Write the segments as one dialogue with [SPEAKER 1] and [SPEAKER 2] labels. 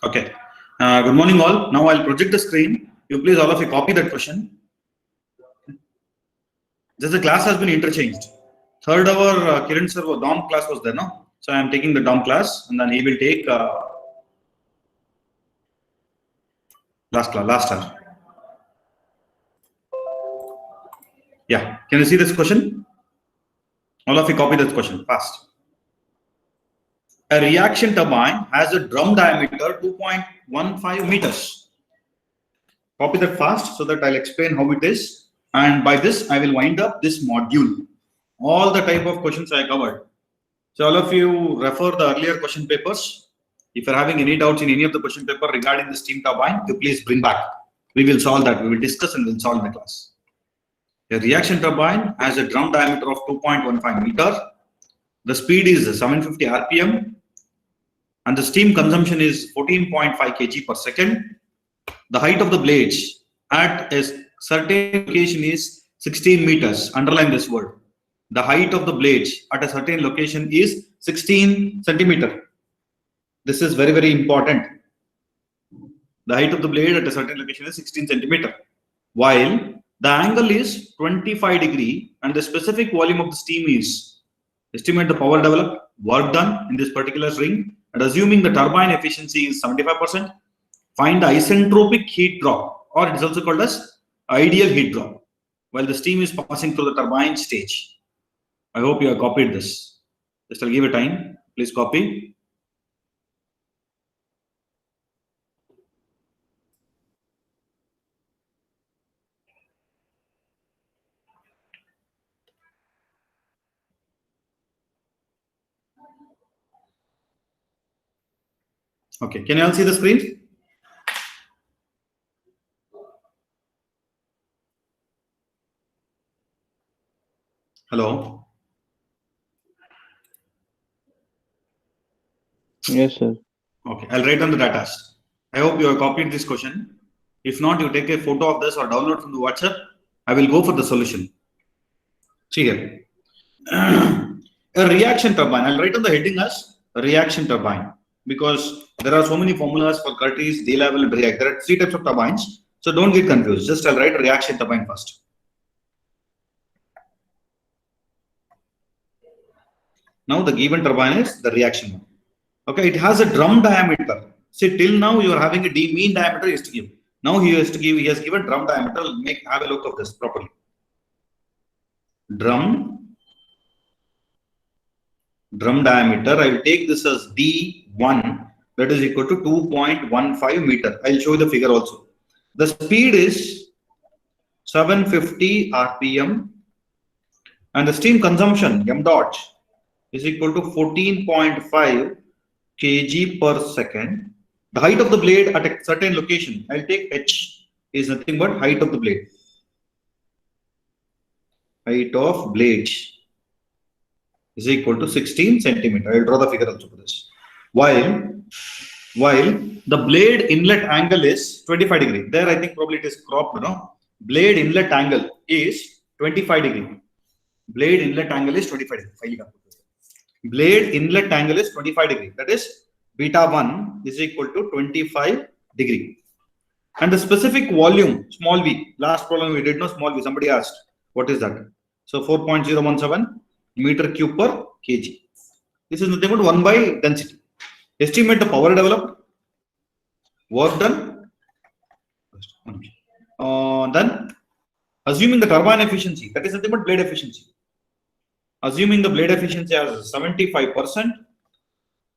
[SPEAKER 1] Okay. Good morning, all. Now I'll project the screen. You please all of you copy that question. Just the class has been interchanged. Third hour, Kiran sir, Dom class was there, no? So I am taking the Dom class, and then he will take last hour. Yeah. Can you see this question? All of you copy this question fast. A reaction turbine has a drum diameter 2.15 meters. Copy that fast so that I'll explain how it is. And by this, I will wind up this module. All the type of questions I covered. So all of you refer the earlier question papers. If you're having any doubts in any of the question paper regarding the steam turbine, you please bring back. We will solve that. We will discuss and we'll solve in the class. A reaction turbine has a drum diameter of 2.15 meter. The speed is 750 RPM. And the steam consumption is 14.5 kg per second. The height of the blades at a certain location is 16 meters. Underline this word. The height of the blades at a certain location is 16 centimeter. This is very, very important. The height of the blade at a certain location is 16 centimeter. While the angle is 25 degree and the specific volume of the steam is, estimate the power developed, work done in this particular ring, and assuming the turbine efficiency is 75%, find the isentropic heat drop, or it is also called as ideal heat drop, while the steam is passing through the turbine stage. I hope you have copied this. Just I'll give a time. Please copy. Okay, can you all see the screen? Hello?
[SPEAKER 2] Yes, sir.
[SPEAKER 1] Okay, I'll write down the data. I hope you have copied this question. If not, you take a photo of this or download from the WhatsApp. I will go for the solution. See here. A reaction turbine. I'll write on the heading as reaction turbine because there are so many formulas for Curtis, D level, and react. There are three types of turbines. So don't get confused. Just I'll write reaction turbine first. Now the given turbine is the reaction one. Okay, it has a drum diameter. See, till now you are having a D mean diameter he has to give. Now he has given drum diameter. Have a look of this properly. Drum diameter, I will take this as D1, that is equal to 2.15 meter. I'll show you the figure also. The speed is 750 RPM and the steam consumption m dot is equal to 14.5 kg per second. The height of the blade at a certain location, I'll take H, is nothing but height of the blade. Height of blade is equal to 16 centimeter. I'll draw the figure also for this. While the blade inlet angle is 25 degree. There I think probably it is cropped, no? Blade inlet angle is 25 degree. Blade inlet angle is 25 degree. Blade inlet angle is 25 degree. That is beta 1 is equal to 25 degree. And the specific volume, small v, last problem we did no small v, somebody asked, what is that? So 4.017 meter cube per kg. This is nothing but 1 by density. Estimate the power developed, work done. Then assuming the turbine efficiency, that is nothing but blade efficiency. Assuming the blade efficiency as 75%,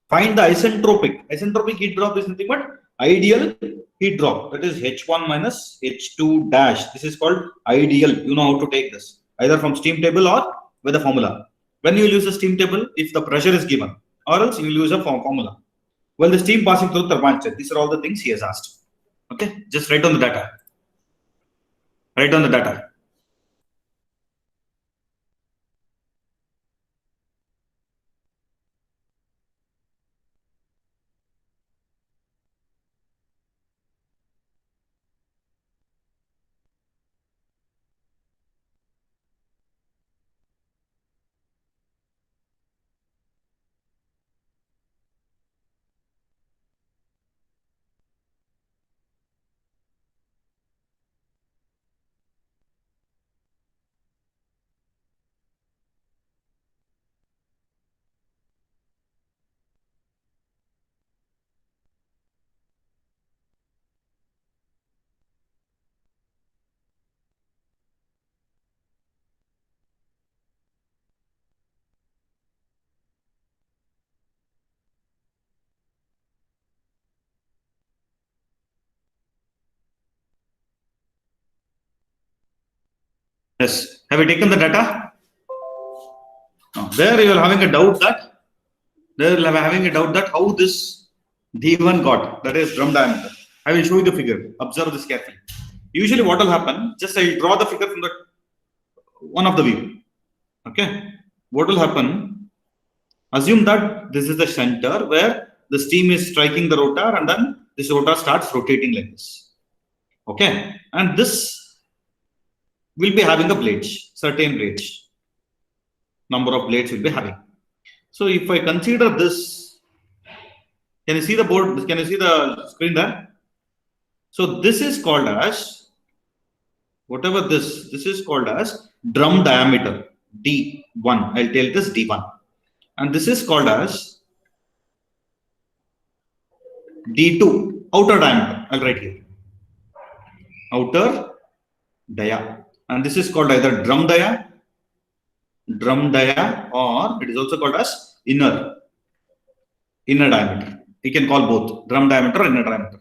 [SPEAKER 1] find the isentropic. Isentropic heat drop is nothing but ideal heat drop. That is H1 minus H2 dash. This is called ideal. You know how to take this either from steam table or with the formula. When you use a steam table, if the pressure is given, or else you will use a formula. Well, the steam passing through the turbine state. These are all the things he has asked. Okay, just write down the data. Write down the data. Yes. Have you taken the data? No. There you are having a doubt that how this D1 got, that is drum diameter. I will show you the figure. Observe this carefully. Usually what will happen, just I will draw the figure from the one of the view. Okay. What will happen? Assume that this is the center where the steam is striking the rotor and then this rotor starts rotating like this. Okay. And this will be having a blades, certain blades. Number of blades will be having. So if I consider this, can you see the board? Can you see the screen there? So this is called as, whatever this is called as drum diameter, D1. I'll tell this D1. And this is called as D2, outer diameter. I'll write here. Outer dia. And this is called either drum dia, or it is also called as inner diameter. You can call both drum diameter or inner diameter.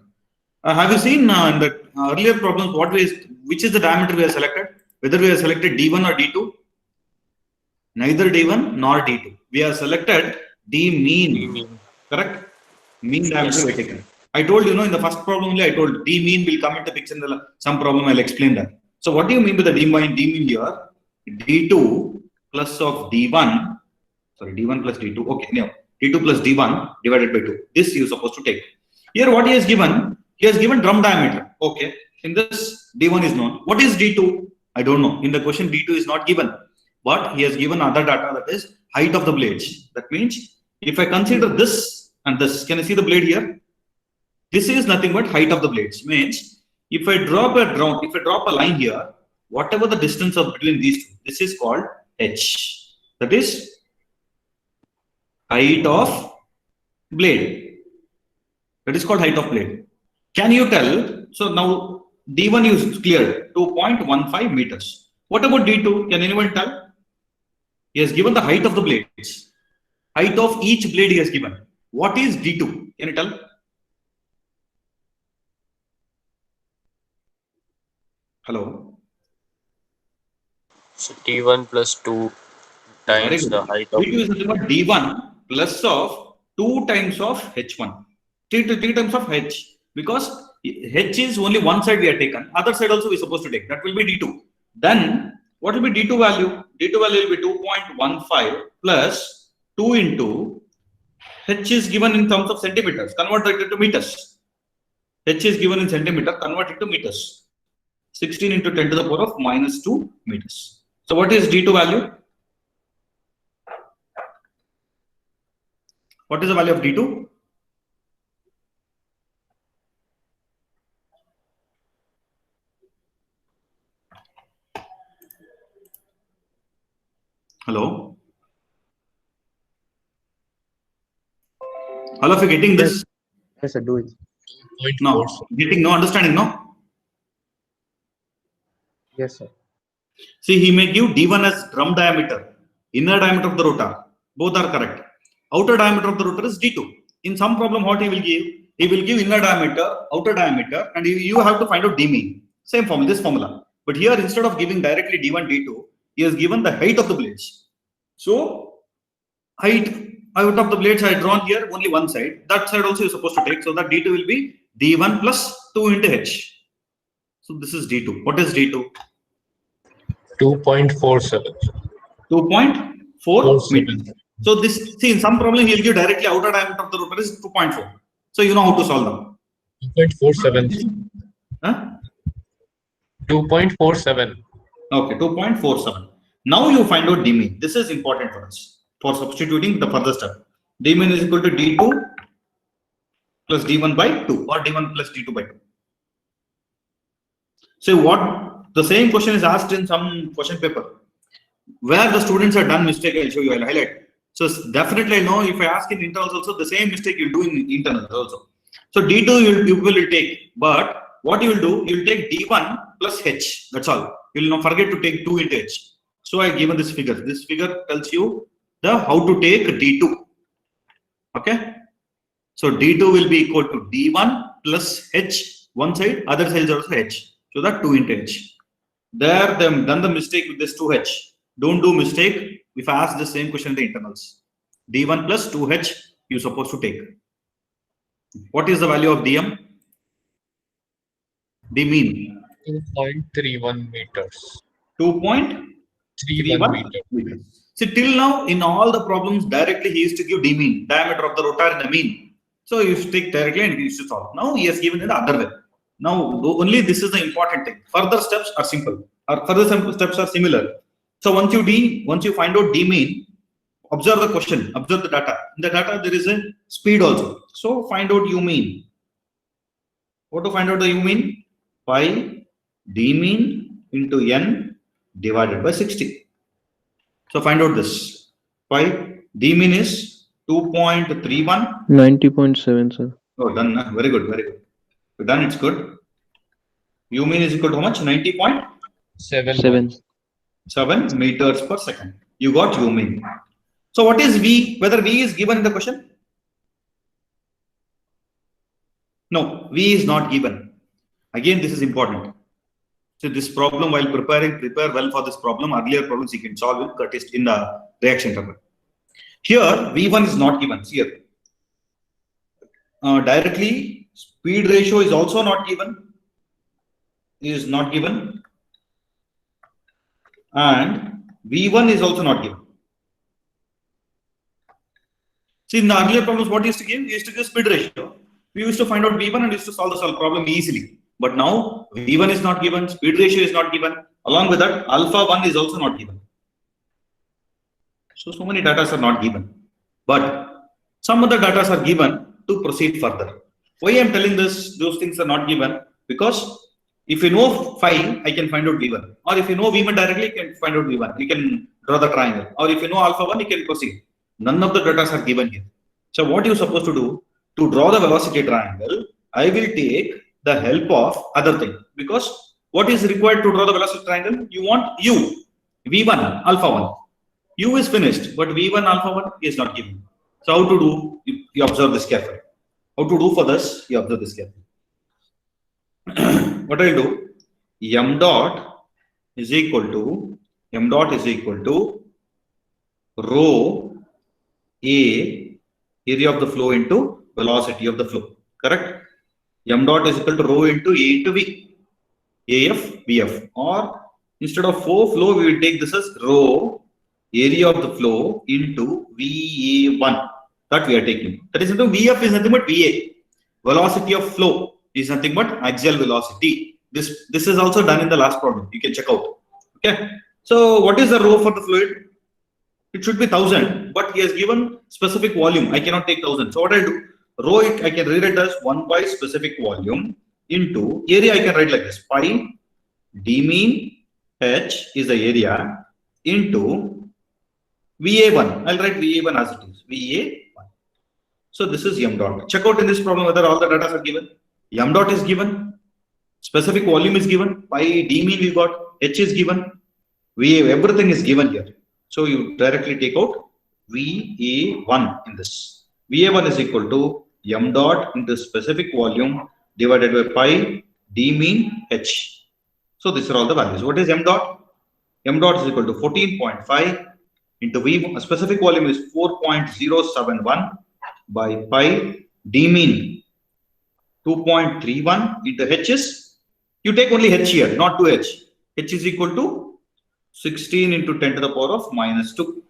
[SPEAKER 1] Have you seen in the earlier problems which is the diameter we have selected? Whether we have selected D1 or D2? Neither D1 nor D2. We have selected D mean. Correct? Mean diameter we taken. I told you, in the first problem only I told D mean will come into picture in some problem. I'll explain that. So what do you mean by the D mean here? D2 plus of D1. Sorry, D1 plus D2. Okay, no. D2 plus D1 divided by 2. This you are supposed to take. Here what he has given? He has given drum diameter. Okay. In this, D1 is known. What is D2? I don't know. In the question, D2 is not given. But he has given other data, that is height of the blades. That means if I consider this and this, can you see the blade here? This is nothing but height of the blades. Means if I drop a line here, whatever the distance of between these two, this is called H. That is height of blade. That is called height of blade. Can you tell? So now D1 is cleared, 2.15 meters. What about D2? Can anyone tell? He has given the height of the blades. Height of each blade he has given. What is D2? Can you tell? Hello?
[SPEAKER 2] So T1 plus 2 times the height of...
[SPEAKER 1] D2 is nothing but D1 plus of 2 times of H1. 3 times of H. Because H is only one side we have taken. Other side also we are supposed to take. That will be D2. Then what will be D2 value? D2 value will be 2.15 plus 2 into H is given in terms of centimeters. Convert it to meters. H is given in centimeter. Convert it to meters. 16 into 10 to the power of minus 2 meters. So what is D2 value? What is the value of D2? Hello? All of you getting this?
[SPEAKER 3] Yes, sir, do it.
[SPEAKER 1] No. Getting no understanding, no?
[SPEAKER 3] Yes, sir.
[SPEAKER 1] See, he may give D1 as drum diameter, inner diameter of the rotor. Both are correct. Outer diameter of the rotor is D2. In some problem, what he will give? He will give inner diameter, outer diameter, and you have to find out D mean. Same formula, this formula. But here, instead of giving directly D1, D2, he has given the height of the blades. So, height out of the blades I drawn here, only one side. That side also you are supposed to take. So, that D2 will be D1 plus 2 into H. So, this is D2. What is D2?
[SPEAKER 2] 2.47.
[SPEAKER 1] 2.4 meters. So this, see, in some problem he will give directly outer diameter of the rotor is 2.4. So you know how to solve them.
[SPEAKER 2] 2.47.
[SPEAKER 1] Huh?
[SPEAKER 2] 2.47.
[SPEAKER 1] Okay, 2.47. Now you find out D mean. This is important for us for substituting the further step. D mean is equal to D2 plus D1 by 2 or D1 plus D2 by 2. So what the same question is asked in some question paper. Where the students have done mistake, I'll show you, I'll highlight. So definitely I know if I ask in internals also, the same mistake you'll do in internals also. So D2 you will take, but what you will do, you will take D1 plus H. That's all. You will not forget to take 2 into H. So I given this figure. This figure tells you the how to take D2. Okay. So D2 will be equal to D1 plus H, one side, other side is also H. So that 2 into H. There, them done the mistake with this 2h. Don't do mistake. If I ask the same question in the internals, d1 plus 2h, you're supposed to take. What is the value of dm? D mean
[SPEAKER 2] 2.31 meters.
[SPEAKER 1] 2.31 meters. See, till now, in all the problems, directly he used to give d mean, diameter of the rotor in the mean. So you should take directly and you should solve. Now he has given in the other way. Now only this is the important thing. Further steps are simple. Or further steps are similar. So once you find out d mean, observe the question, observe the data. In the data there is a speed also. So find out u mean. What to find out the u mean? Pi d mean into n divided by 60. So find out this. Pi d mean is 2.31.
[SPEAKER 3] 90.7, sir.
[SPEAKER 1] Oh, done. Very good, very good. You've done, it's good. U mean is equal to how much? 90.7
[SPEAKER 3] 7.
[SPEAKER 1] meters per second. You got U mean. So what is V? Whether V is given in the question? No, V is not given. Again, this is important. So this problem, while preparing, prepare well for this problem. Earlier problems you can solve it in the reaction table. Here, V1 is not given. See here. Directly, speed ratio is also not given. Is not given. And V1 is also not given. See, in the earlier problems, what used to give? We used to give speed ratio. We used to find out V1 and used to solve the problem easily. But now V1 is not given, speed ratio is not given. Along with that, alpha 1 is also not given. So many data are not given. But some other data are given to proceed further. Why I am telling this, those things are not given? Because if you know phi, I can find out V1. Or if you know V1 directly, you can find out V1. You can draw the triangle. Or if you know alpha 1, you can proceed. None of the data are given here. So what you're supposed to do, to draw the velocity triangle, I will take the help of other thing. Because what is required to draw the velocity triangle? You want U, V1, alpha 1. U is finished, but V1, alpha 1 is not given. So how to do? You observe this carefully. How to do for this? You observe this carefully. What I'll do? M dot is equal to rho A, area of the flow, into velocity of the flow. Correct? M dot is equal to rho into A into V. AF, VF. Or instead of flow, we will take this as rho area of the flow into VA1. That we are taking. That is into VF is nothing but VA. Velocity of flow is nothing but axial velocity. This is also done in the last problem. You can check out. Okay. So what is the rho for the fluid? It should be 1000, but he has given specific volume. I cannot take 1000. So what I do? Rho, I can read it as 1 by specific volume into area. I can write like this: pi d mean h is the area into VA1. I'll write VA1 as it is. VA1. So this is m dot. Check out in this problem whether all the data are given. M dot is given. Specific volume is given. Pi d mean we got. H is given. VA, everything is given here. So you directly take out VA1 in this. VA1 is equal to m dot into specific volume divided by pi d mean h. So these are all the values. What is m dot? M dot is equal to 14.5 into V. Specific volume is 4.071 by pi d mean 2.31 into h is, you take only h here, not 2h. H is equal to 16 into 10 to the power of minus 2.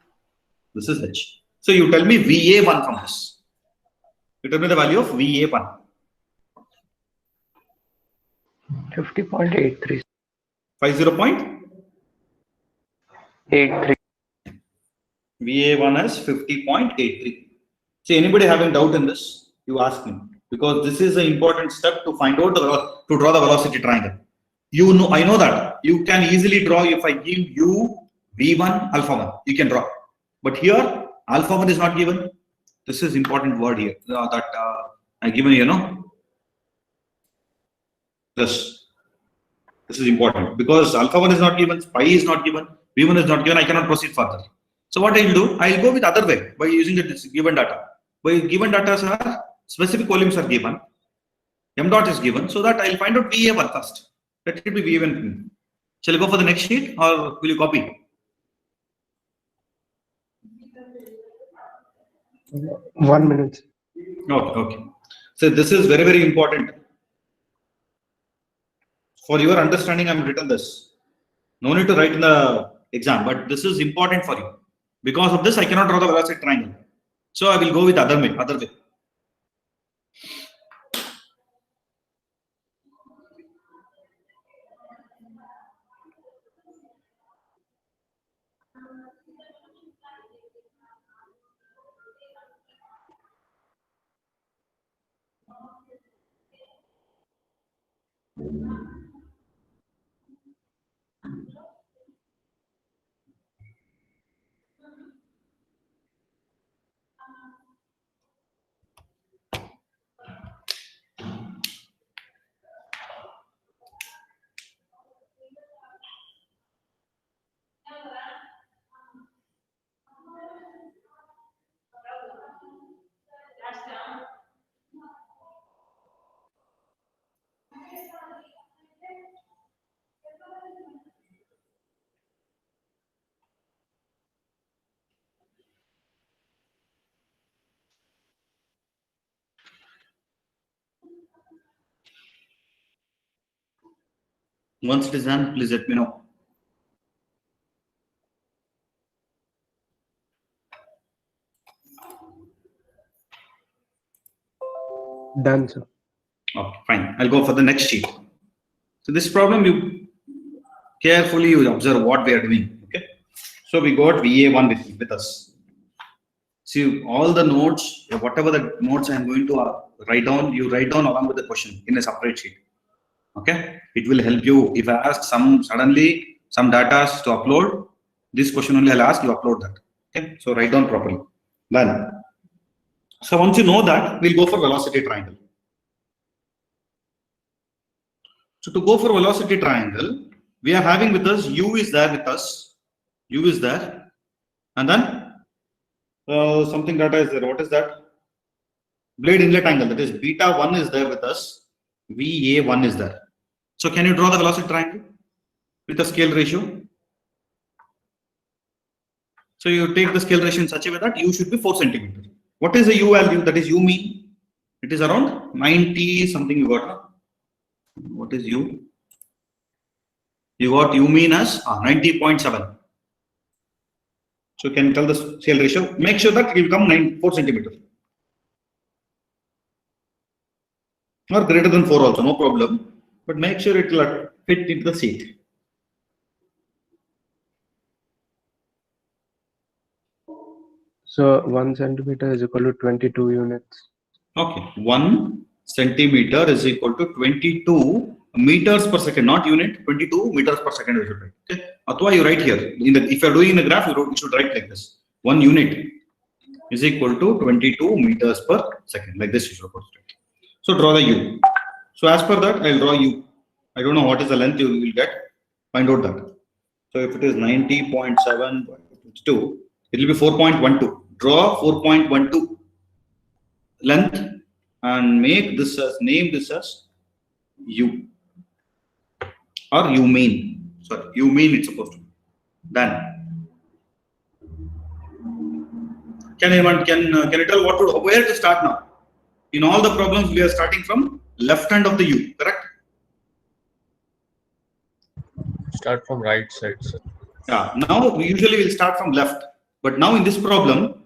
[SPEAKER 1] This is h. So you tell me VA1 from this. You tell me the value of VA1.
[SPEAKER 3] 50.83.
[SPEAKER 1] 50.83. VA1 is 50.83. See, anybody having doubt in this, you ask me, because this is an important step to find out to draw the velocity triangle. You know, I know that you can easily draw. If I give you V1 alpha 1, you can draw. But here alpha 1 is not given. This is important word here that I given, you know. This is important because alpha 1 is not given, pi is not given, V1 is not given. I cannot proceed further. So what I will do, I will go with other way by using the given data. By given data are specific volumes are given, m dot is given, so that I will find out VA1 first. Let it be VA1. Shall I go for the next sheet or will you copy?
[SPEAKER 4] 1 minute.
[SPEAKER 1] Okay, okay. So this is very, very important. For your understanding, I'm written this. No need to write in the exam, but this is important for you. Because of this, I cannot draw the velocity triangle. So I will go with other way. Once it is done, please let me know.
[SPEAKER 4] Done, sir.
[SPEAKER 1] Okay, fine. I'll go for the next sheet. So this problem, you carefully you observe what we are doing. Okay. So we got VA1 with us. See all the notes, whatever the notes I am going to write down, you write down along with the question in a separate sheet. Okay. It will help you. If I ask suddenly some data to upload, this question only I'll ask, you upload that. Okay. So write down properly. Done. So once you know that, we'll go for velocity triangle. So to go for velocity triangle, we are having with us, U is there with us, U is there, and then something data is there. What is that? Blade inlet angle, that is beta 1 is there with us, VA1 is there. So can you draw the velocity triangle with a scale ratio? So you take the scale ratio in such a way that U should be 4 centimeter. What is the U value? That is U mean. It is around 90 something you got. Huh? What is U? You got U mean as 90.7. So can you tell the scale ratio? Make sure that it will come 4 centimeter. Or greater than 4 also, no problem. But make sure it will fit into the seat.
[SPEAKER 4] So 1 centimeter is equal to 22 units.
[SPEAKER 1] Okay, 1 centimeter is equal to 22 meters per second, not unit, 22 meters per second we should write. Okay, Athwa you write here. If you are doing in the graph, you should write like this. 1 unit is equal to 22 meters per second. Like this you should write. So draw the U. So as per that, I'll draw U. I don't know what is the length you will get. Find out that. So if it is 90.7.2, it will be 4.12. Draw 4.12 length and make this as, name this as U or U mean. Sorry, U mean it's supposed to be. Done. Can you tell what to, where to start now? In all the problems, we are starting from left hand of the U, correct?
[SPEAKER 2] Start from right side, sir.
[SPEAKER 1] Yeah. Now we usually will start from left, but now in this problem,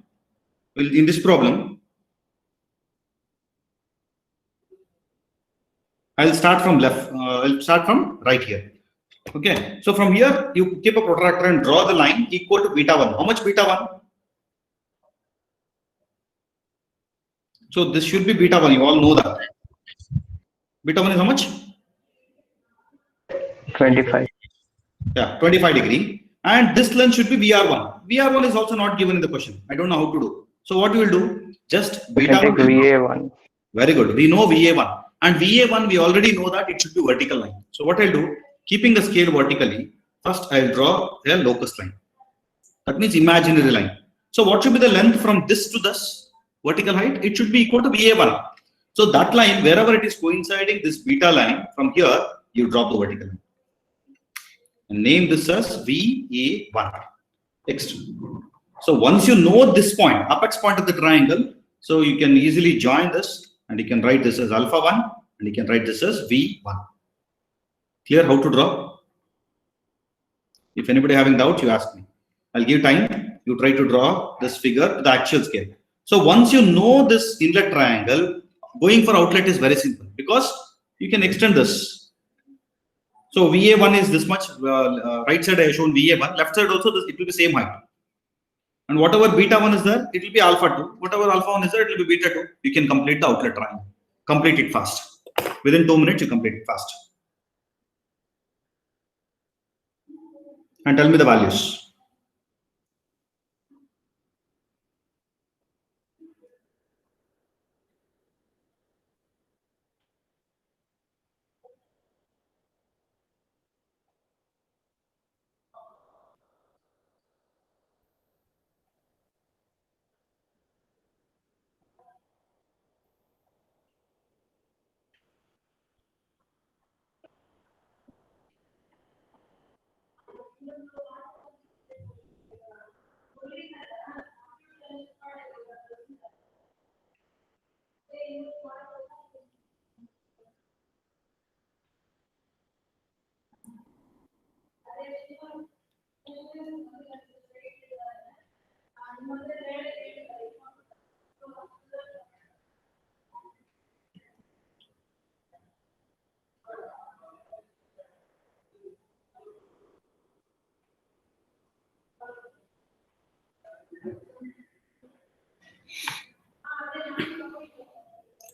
[SPEAKER 1] I'll start from left. I'll start from right here. Okay. So from here, you keep a protractor and draw the line equal to beta 1. How much beta 1? So this should be beta 1. You all know that. Beta 1 is how much?
[SPEAKER 4] 25.
[SPEAKER 1] Yeah, 25 degree. And this length should be VR1. VR1 is also not given in the question. I don't know how to do. So what we will do? Just beta 1.
[SPEAKER 4] VA1.
[SPEAKER 1] Very good. We know VA1. And VA1, we already know that it should be vertical line. So what I'll do, keeping the scale vertically, first I'll draw a locus line. That means imaginary line. So what should be the length from this to this vertical height? It should be equal to VA1. So that line, wherever it is coinciding this beta line, from here, you drop the vertical line. and name this as VA1. Next. So once you know this point, apex point of the triangle, so you can easily join this and you can write this as alpha 1 and you can write this as V1. Clear how to draw? If anybody having doubt, you ask me. I'll give time. You try to draw this figure to the actual scale. So once you know this inlet triangle, going for outlet is very simple because you can extend this. So VA1 is this much. Right side I have shown VA1. Left side also it will be same height. And whatever beta 1 is there, it will be alpha 2. Whatever alpha 1 is there, it will be beta 2. You can complete the outlet triangle. Complete it fast. Within 2 minutes, you complete it fast. And tell me the values.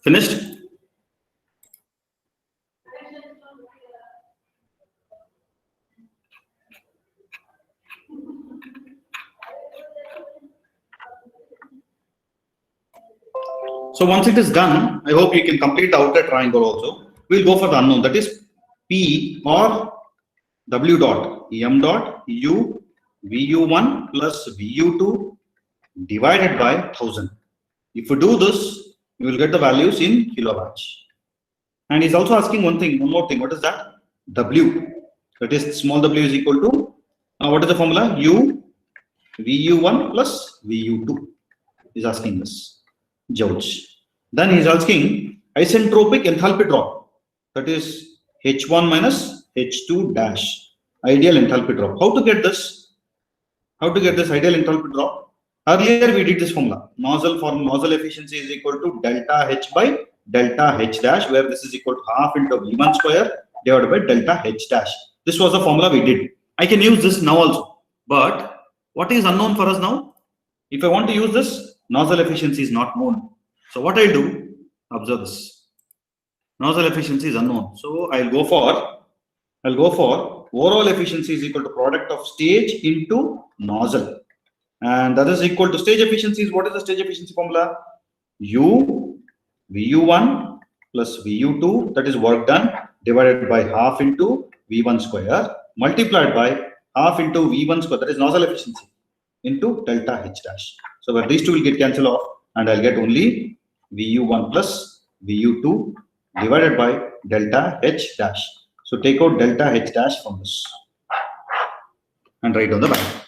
[SPEAKER 1] Finished? So once it is done, I hope you can complete the outer triangle also. We'll go for the unknown, that is P or W dot M dot U VU1 plus VU2 divided by 1000. If you do this, you will get the values in kilowatts. And he's also asking one more thing. What is that? W. That is small w is equal to, what is the formula? U VU1 plus VU2. He's asking this. Joules. Then he's asking isentropic enthalpy drop. That is H1 minus H2 dash. Ideal enthalpy drop. How to get this? How to get this ideal enthalpy drop? Earlier we did this formula. Nozzle efficiency is equal to delta H by delta H dash, where this is equal to half into V1 square divided by delta H dash. This was the formula we did. I can use this now also. But what is unknown for us now? If I want to use this, nozzle efficiency is not known. So what I do, observe this. Nozzle efficiency is unknown. So I'll go for overall efficiency is equal to product of stage into nozzle. And that is equal to stage efficiency. What is the stage efficiency formula? U VU1 plus VU2, that is work done, divided by half into V1 square, multiplied by half into V1 square, that is nozzle efficiency, into delta H dash. So where these two will get cancelled off, and I'll get only VU1 plus VU2 divided by delta H dash. So take out delta H dash from this and write on the back.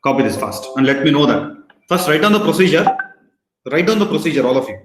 [SPEAKER 1] Copy this fast and let me know that. First, write down the procedure. Write down the procedure, all of you.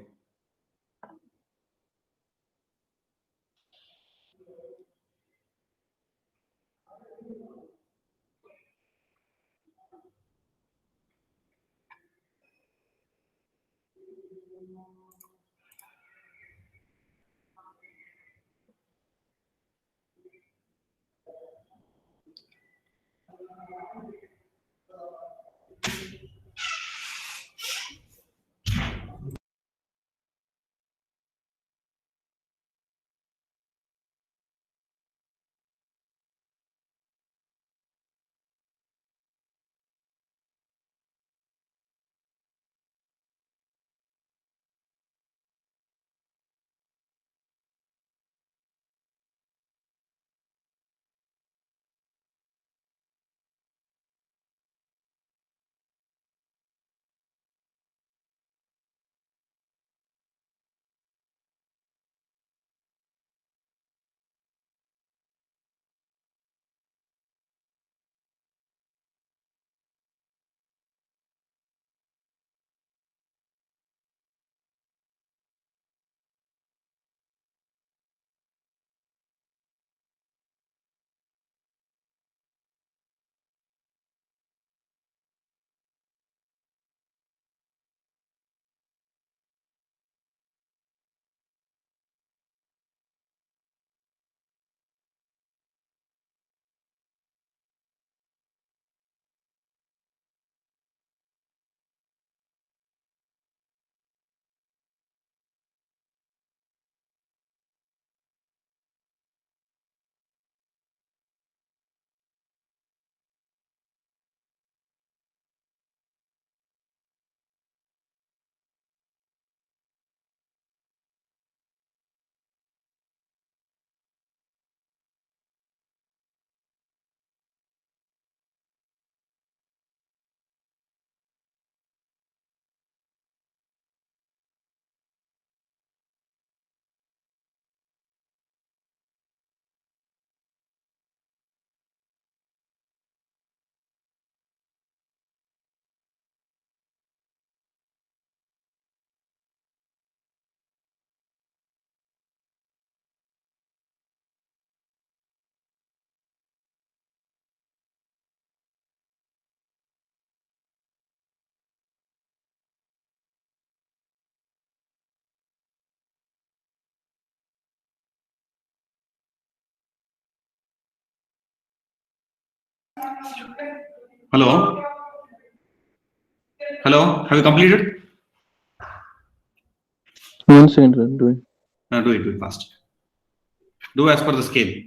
[SPEAKER 1] Hello? Hello? Have you completed?
[SPEAKER 3] 1 second, sir. Doing.
[SPEAKER 1] Do it fast. Do as per the scale.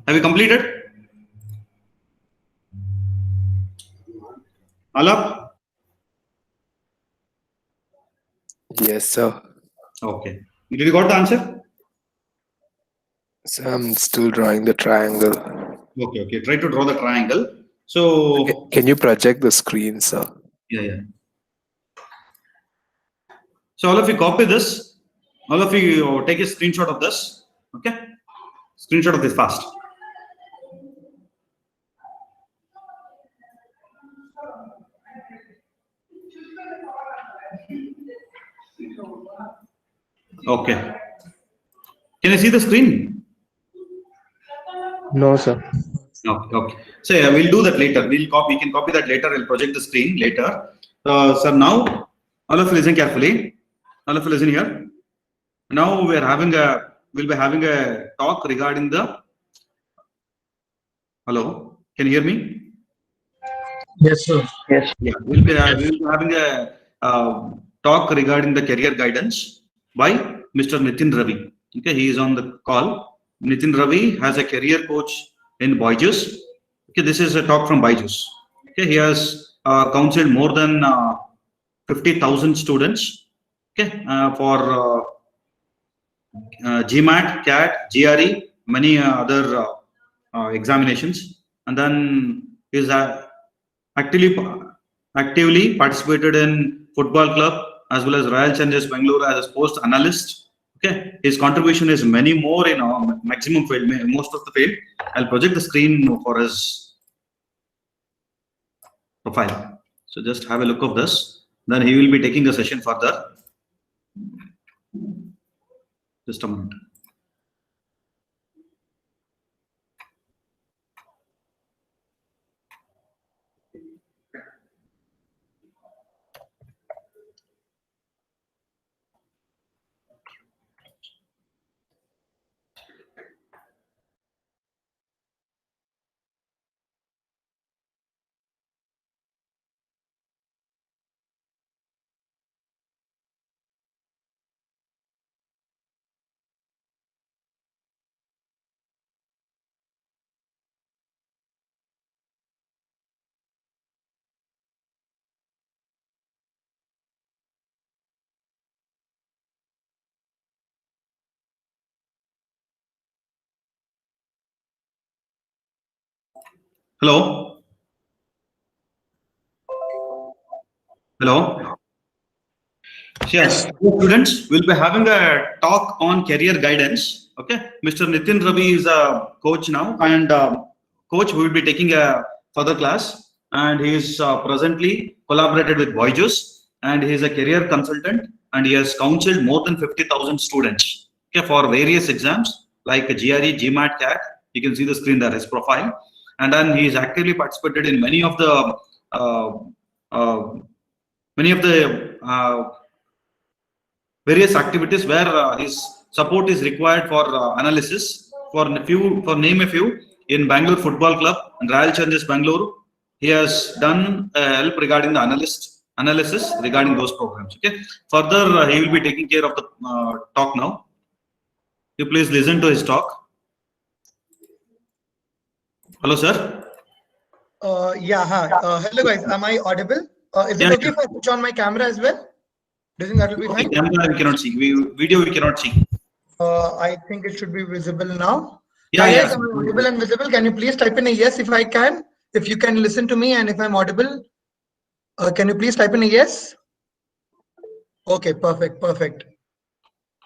[SPEAKER 1] Have you completed? Alap?
[SPEAKER 5] Yes, sir.
[SPEAKER 1] Okay. Did you got the answer?
[SPEAKER 5] So I'm still drawing the triangle.
[SPEAKER 1] Okay. Try to draw the triangle. So,
[SPEAKER 5] Can you project the screen, sir?
[SPEAKER 1] yeah. So all of you copy this. All of you take a screenshot of this. Okay. Screenshot of this fast. Okay. Can you see the screen?
[SPEAKER 4] No, sir.
[SPEAKER 1] Okay. So yeah, we'll do that later. We can copy that later. I'll project the screen later. So now, all of you listen carefully. All of you listen here. Now we'll be having a talk regarding the. Hello, can you hear me?
[SPEAKER 6] Yes, sir.
[SPEAKER 4] Yes.
[SPEAKER 1] Yeah, we'll be having a talk regarding the career guidance by Mr. Nitin Ravi. Okay, he is on the call. Nitin Ravi has a career coach in Byju's. Okay, this is a talk from Byju's. Okay, he has counseled more than 50,000 students. Okay, for GMAT, CAT, GRE, many other examinations, and then is actively participated in football club as well as Royal Challengers Bangalore as a sports analyst. Okay, his contribution is many more in maximum field, most of the field. I'll project the screen for his profile. So just have a look of this. Then he will be taking the session further. Just a moment. Hello. Hello. Yes, students will be having a talk on career guidance. Okay, Mr. Nitin Ravi is a coach now, and coach will be taking a further class, and he is presently collaborated with Byju's, and he is a career consultant, and he has counseled more than 50,000 students. Okay, for various exams like GRE, GMAT, CAT. You can see the screen there, his profile, and then he is actively participated in many of the many of the various activities where his support is required for analysis. For name a few, in Bangalore Football Club and Royal Challengers Bangalore, he has done help regarding the analysis regarding those programs. Okay. Further, he will be taking care of the talk now. You please listen to his talk. Hello, sir.
[SPEAKER 7] Yeah, hi. Hello, guys. Am I audible? Is it
[SPEAKER 1] Yeah,
[SPEAKER 7] okay if I switch on my camera as well? Do you think that will be
[SPEAKER 1] okay,
[SPEAKER 7] fine?
[SPEAKER 1] camera we cannot see. Video we cannot see.
[SPEAKER 7] I think it should be visible now.
[SPEAKER 1] Yeah,
[SPEAKER 7] Hi,
[SPEAKER 1] yeah.
[SPEAKER 7] guys. Am I audible and visible? Can you please type in a yes if I can? If you can listen to me and if I'm audible, can you please type in a yes? Okay, perfect, perfect.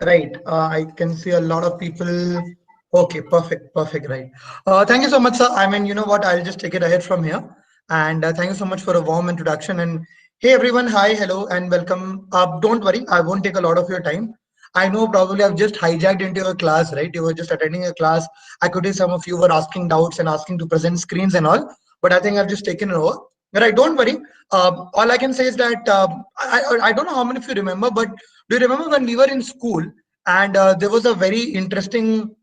[SPEAKER 7] Right. I can see a lot of people. Okay, perfect, perfect. Right. Thank you so much, sir. I mean, you know what? I'll just take it ahead from here. And thank you so much for a warm introduction. And hey, everyone. Hi, hello, and welcome. Don't worry, I won't take a lot of your time. I know probably I've just hijacked into your class, right? You were just attending a class. I could see some of you were asking doubts and asking to present screens and all. But I think I've just taken it over. Right. Don't worry. All I can say is that I don't know how many of you remember, but do you remember when we were in school and there was a very interesting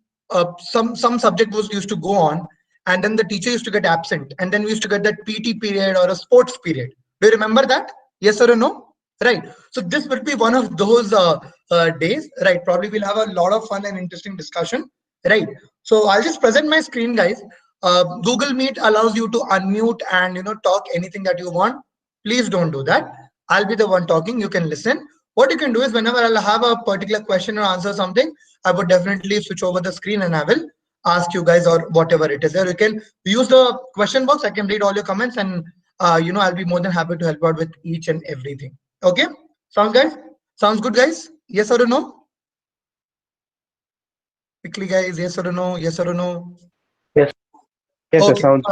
[SPEAKER 7] some subject was used to go on, and then the teacher used to get absent, and then we used to get that PT period or a sports period. Do you remember that? Yes or no? Right. So this will be one of those days. Right. Probably we'll have a lot of fun and interesting discussion. Right. So I'll just present my screen, guys. Google Meet allows you to unmute and talk anything that you want. Please don't do that. I'll be the one talking. You can listen. What you can do is whenever I'll have a particular question or answer something, I would definitely switch over the screen and I will ask you guys or whatever it is. You can use the question box. I can read all your comments and I'll be more than happy to help out with each and everything. Okay, sounds guys? Sounds good, guys? Yes or no? Quickly, guys. Yes or no? Yes or no?
[SPEAKER 4] Yes, sir.
[SPEAKER 7] Okay,
[SPEAKER 4] Sounds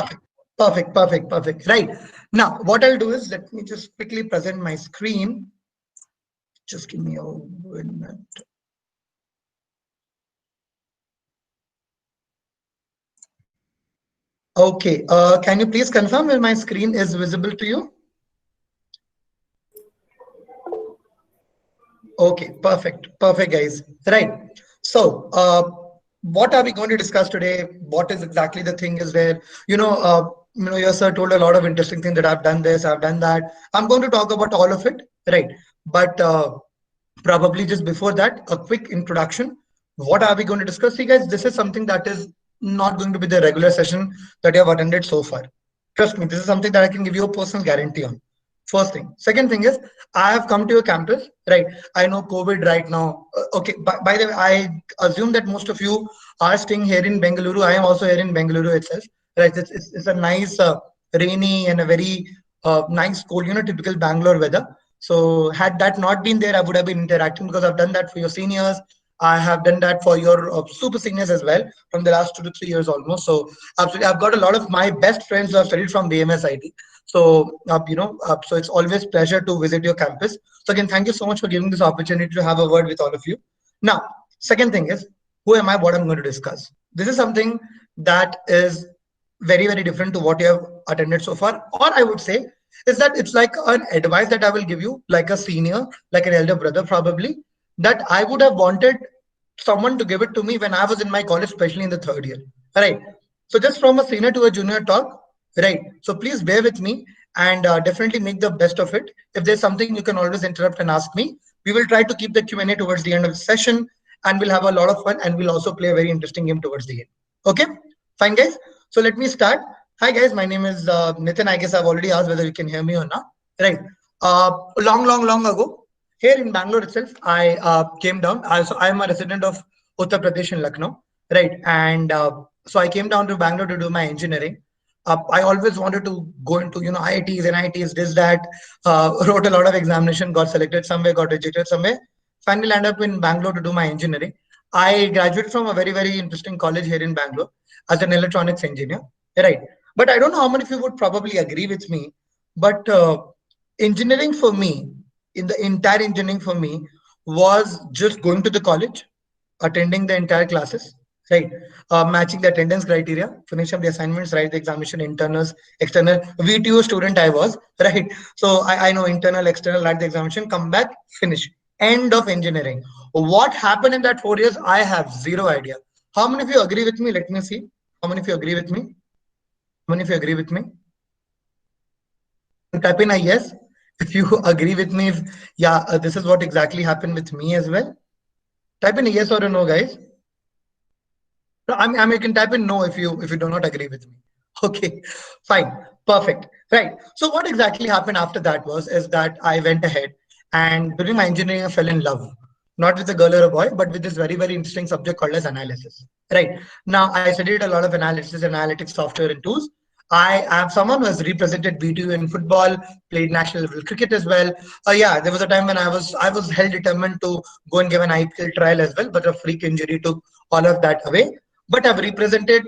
[SPEAKER 7] perfect. Right. Now, what I'll do is let me just quickly present my screen. Just give me a minute. Okay, can you please confirm if my screen is visible to you? Okay, perfect, guys. Right. So, what are we going to discuss today? What is exactly the thing is there? Your sir told a lot of interesting things that I've done this, I've done that. I'm going to talk about all of it, right? But probably just before that, a quick introduction. What are we going to discuss? See, guys, this is something that is not going to be the regular session that you have attended so far. Trust me, this is something that I can give you a personal guarantee on. First thing. Second thing is, I have come to your campus, right? I know COVID right now. Okay, by the way, I assume that most of you are staying here in Bengaluru. I am also here in Bengaluru itself, right? It's a nice, rainy and a very nice, cold, typical Bangalore weather. So had that not been there, I would have been interacting because I've done that for your seniors. I have done that for your super seniors as well from the last 2 to 3 years almost. So absolutely, I've got a lot of my best friends who have studied from BMS IT. So, so it's always pleasure to visit your campus. So again, thank you so much for giving this opportunity to have a word with all of you. Now, second thing is, who am I, what I'm going to discuss? This is something that is very, very different to what you have attended so far. Or I would say is that it's like an advice that I will give you, like a senior, like an elder brother probably, that I would have wanted someone to give it to me when I was in my college, especially in the third year. Right. So just from a senior to a junior talk, right? So please bear with me and definitely make the best of it. If there's something, you can always interrupt and ask me. We will try to keep the Q&A towards the end of the session and we'll have a lot of fun and we'll also play a very interesting game towards the end. Okay, fine guys. So let me start. Hi guys, my name is Nitin. I guess I've already asked whether you can hear me or not. Right. Long ago, here in Bangalore itself, I came down. I'm a resident of Uttar Pradesh in Lucknow. Right. And so I came down to Bangalore to do my engineering. I always wanted to go into, IITs, NITs, this, that, wrote a lot of examination, got selected somewhere, got rejected somewhere. Finally landed up in Bangalore to do my engineering. I graduated from a very, very interesting college here in Bangalore as an electronics engineer. Right. But I don't know how many of you would probably agree with me, but engineering for me, in the entire engineering for me, was just going to the college, attending the entire classes, right? Matching the attendance criteria, finish up the assignments, write the examination, internals, external. VTO student I was, right? So I know internal, external, write the examination, come back, finish. End of engineering. What happened in that 4 years? I have zero idea. How many of you agree with me? Let me see. How many of you agree with me? How many of you agree with me? Type in a yes if you agree with me. Yeah, this is what exactly happened with me as well. Type in a yes or a no, guys. I mean, you can type in no if you do not agree with me. Okay, fine, perfect, right. So what exactly happened after that is that I went ahead and during my engineering I fell in love, not with a girl or a boy, but with this very interesting subject called as analysis. Right now, I studied a lot of analysis, analytics, software, and tools. I am someone who has represented BTU in football, played national level cricket as well. Yeah, there was a time when I was hell determined to go and give an IPL trial as well, but a freak injury took all of that away. But I've represented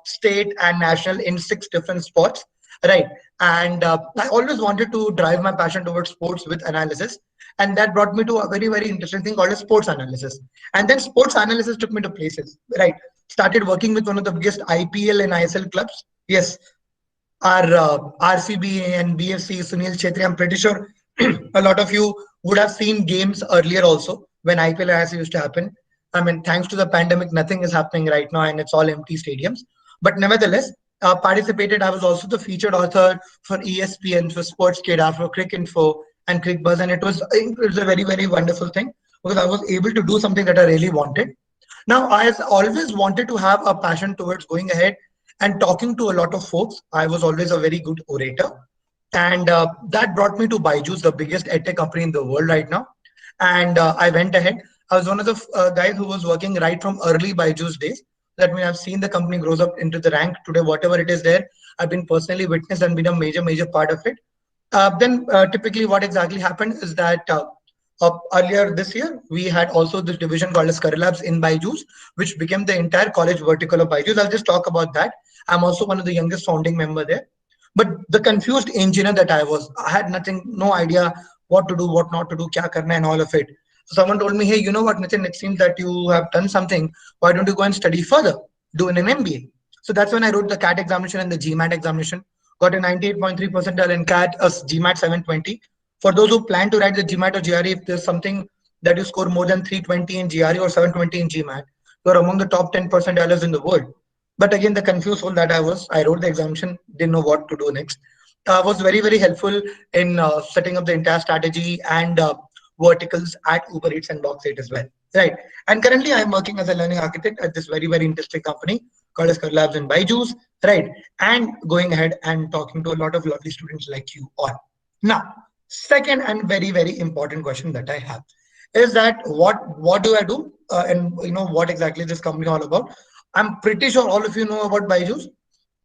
[SPEAKER 7] state and national in 6 different sports, right? And I always wanted to drive my passion towards sports with analysis, and that brought me to a very interesting thing called a sports analysis. And then sports analysis took me to places, right? Started working with one of the biggest IPL and ISL clubs. Yes, our RCB and BFC, Sunil Chetri. I'm pretty sure a lot of you would have seen games earlier also when IPL and ISL used to happen. I mean, thanks to the pandemic, nothing is happening right now and it's all empty stadiums. But nevertheless, participated. I was also the featured author for ESPN, for Sportskeeda, for Cricinfo and CricBuzz. And it was a very wonderful thing because I was able to do something that I really wanted. Now, I has always wanted to have a passion towards going ahead and talking to a lot of folks. I was always a very good orator. And that brought me to Byju's, the biggest edtech company in the world right now. And I went ahead. I was one of the guys who was working right from early Byju's days. That means I've seen the company grows up into the rank today, whatever it is there. I've been personally witnessed and been a major part of it. Then typically what exactly happened is that earlier this year, we had also this division called as Career Labs in Byju's, which became the entire college vertical of Byju's. I'll just talk about that. I'm also one of the youngest founding member there. But the confused engineer that I had nothing, no idea what to do, what not to do, kya karna, and all of it. So someone told me, hey, you know what, Nitin, it seems that you have done something. Why don't you go and study further, do an MBA? So that's when I wrote the CAT examination and the GMAT examination. Got a 98.3 percentile in CAT, a GMAT 720. For those who plan to write the GMAT or GRE, if there's something that you score more than 320 in GRE or 720 in GMAT, you're among the top 10 percentiles in the world. But again, the confused soul that I wrote the examination, didn't know what to do next. Was very helpful in setting up the entire strategy and verticals at Uber Eats and Box 8 as well. Right. And currently I'm working as a learning architect at this very interesting company called as Career Labs and Byju's. Right. And going ahead and talking to a lot of lovely students like you all. Now, second and very important question that I have is that what do I do? And you know what exactly is this company all about? I'm pretty sure all of you know about Byju's.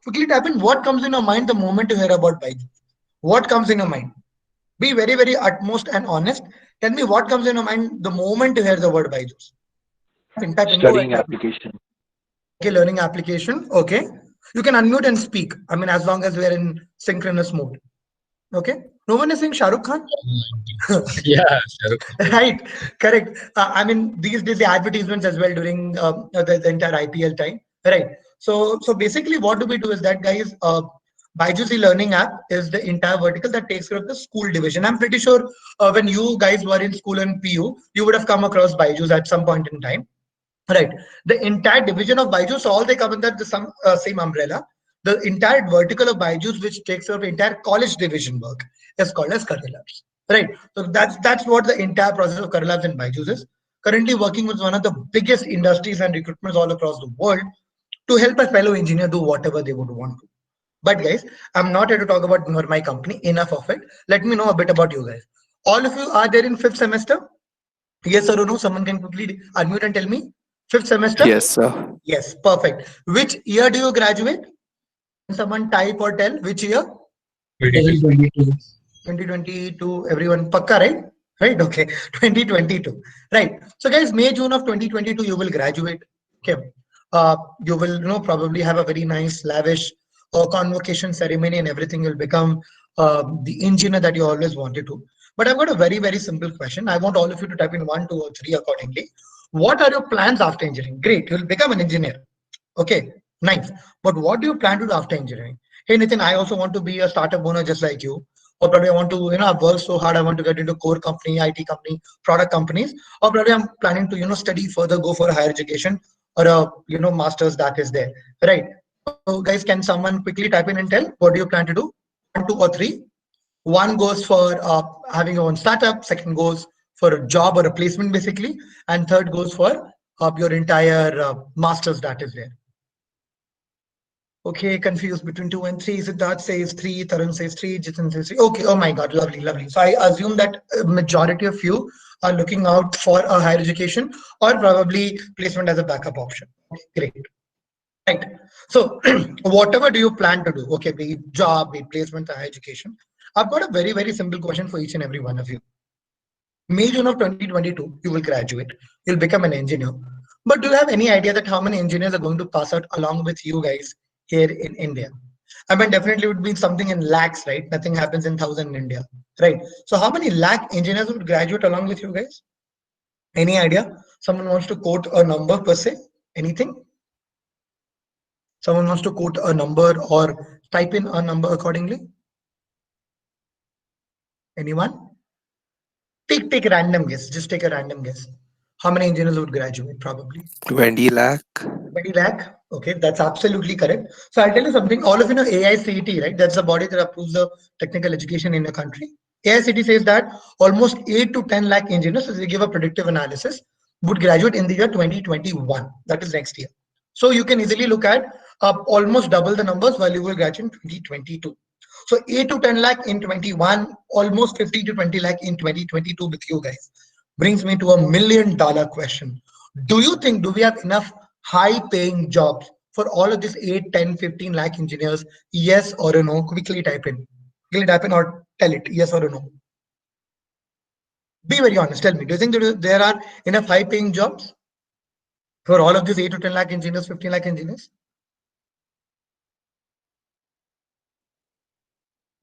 [SPEAKER 7] Quickly type in what comes in your mind the moment you hear about Byju's. What comes in your mind? Be very utmost and honest. Tell me what comes in your mind the moment you hear the word Byju's.
[SPEAKER 8] Studying application.
[SPEAKER 7] Okay, learning application. Okay. You can unmute and speak. I mean, as long as we're in synchronous mode. Okay. No one is saying Shah Rukh Khan?
[SPEAKER 6] Yeah, Shah Rukh Khan.
[SPEAKER 7] Right, correct. I mean, these days the advertisements as well during the entire IPL time. Right. So basically what do we do is that, guys, Byju's learning app is the entire vertical that takes care of the school division. I'm pretty sure when you guys were in school and PU, you would have come across Byju's at some point in time. Right. The entire division of Byju's, all they come under the same umbrella. The entire vertical of Byju's, which takes care of entire college division work, is called as Career Labs. Right. So that's what the entire process of Career Labs and Byju's is. Currently working with one of the biggest industries and recruitments all across the world to help a fellow engineer do whatever they would want to. But guys, I'm not here to talk about my company. Enough of it. Let me know a bit about you guys. All of you are there in 5th semester? Yes or no? Someone can quickly unmute and tell me. 5th semester?
[SPEAKER 5] Yes, sir.
[SPEAKER 7] Yes, perfect. Which year do you graduate? Someone type or tell which year?
[SPEAKER 6] 2022.
[SPEAKER 7] 2022. Everyone pakka, right? Right. Okay. 2022. Right. So guys, May, June of 2022, you will graduate. Okay. You will probably have a very nice, lavish convocation ceremony and everything. Will become the engineer that you always wanted to. But I've got a very simple question. I want all of you to type in 1, 2, or 3 accordingly. What are your plans after engineering? Great, you'll become an engineer. Okay, nice. But what do you plan to do after engineering? Hey, Nitin, I also want to be a startup owner just like you. Or probably I want to, I've worked so hard. I want to get into core company, IT company, product companies. Or probably I'm planning to, study further, go for higher education or a, master's that is there, right? So guys, can someone quickly type in and tell what do you plan to do? 1, 2, or 3. One goes for having your own startup. Second goes for a job or a placement, basically, and third goes for your entire master's that is there. Okay, confused between 2 and 3. Siddharth says 3, Tarun says 3, Jitin says 3. Okay, oh my God, lovely, lovely. So I assume that a majority of you are looking out for a higher education or probably placement as a backup option. Okay, great. Right. So whatever do you plan to do? Okay, be it job, be it placement, or higher education. I've got a very, very simple question for each and every one of you. May, June of 2022, you will graduate. You'll become an engineer. But do you have any idea that how many engineers are going to pass out along with you guys here in India? I mean, definitely would be something in lakhs, right? Nothing happens in 1,000 in India, right? So how many lakh engineers would graduate along with you guys? Any idea? Someone wants to quote a number per se? Anything? Someone wants to quote a number or type in a number accordingly? Anyone? Take a random guess. Just take a random guess. How many engineers would graduate? Probably
[SPEAKER 5] 20 lakh.
[SPEAKER 7] 20 lakh. Okay, that's absolutely correct. So I'll tell you something. All of you know AICTE, right? That's the body that approves the technical education in the country. AICTE says that almost 8 to 10 lakh engineers, as they give a predictive analysis, would graduate in the year 2021. That is next year. So you can easily look at almost double the numbers while you will graduate in 2022. So 8 to 10 lakh in 21, almost 50 to 20 lakh in 2022 with you guys. Brings me to $1 million question. Do you think, do we have enough high paying jobs for all of these 8, 10, 15 lakh engineers? Yes or a no? Quickly type in. Quickly type in or tell it, yes or a no. Be very honest, tell me, do you think there are enough high paying jobs for all of these 8 to 10 lakh engineers, 15 lakh engineers?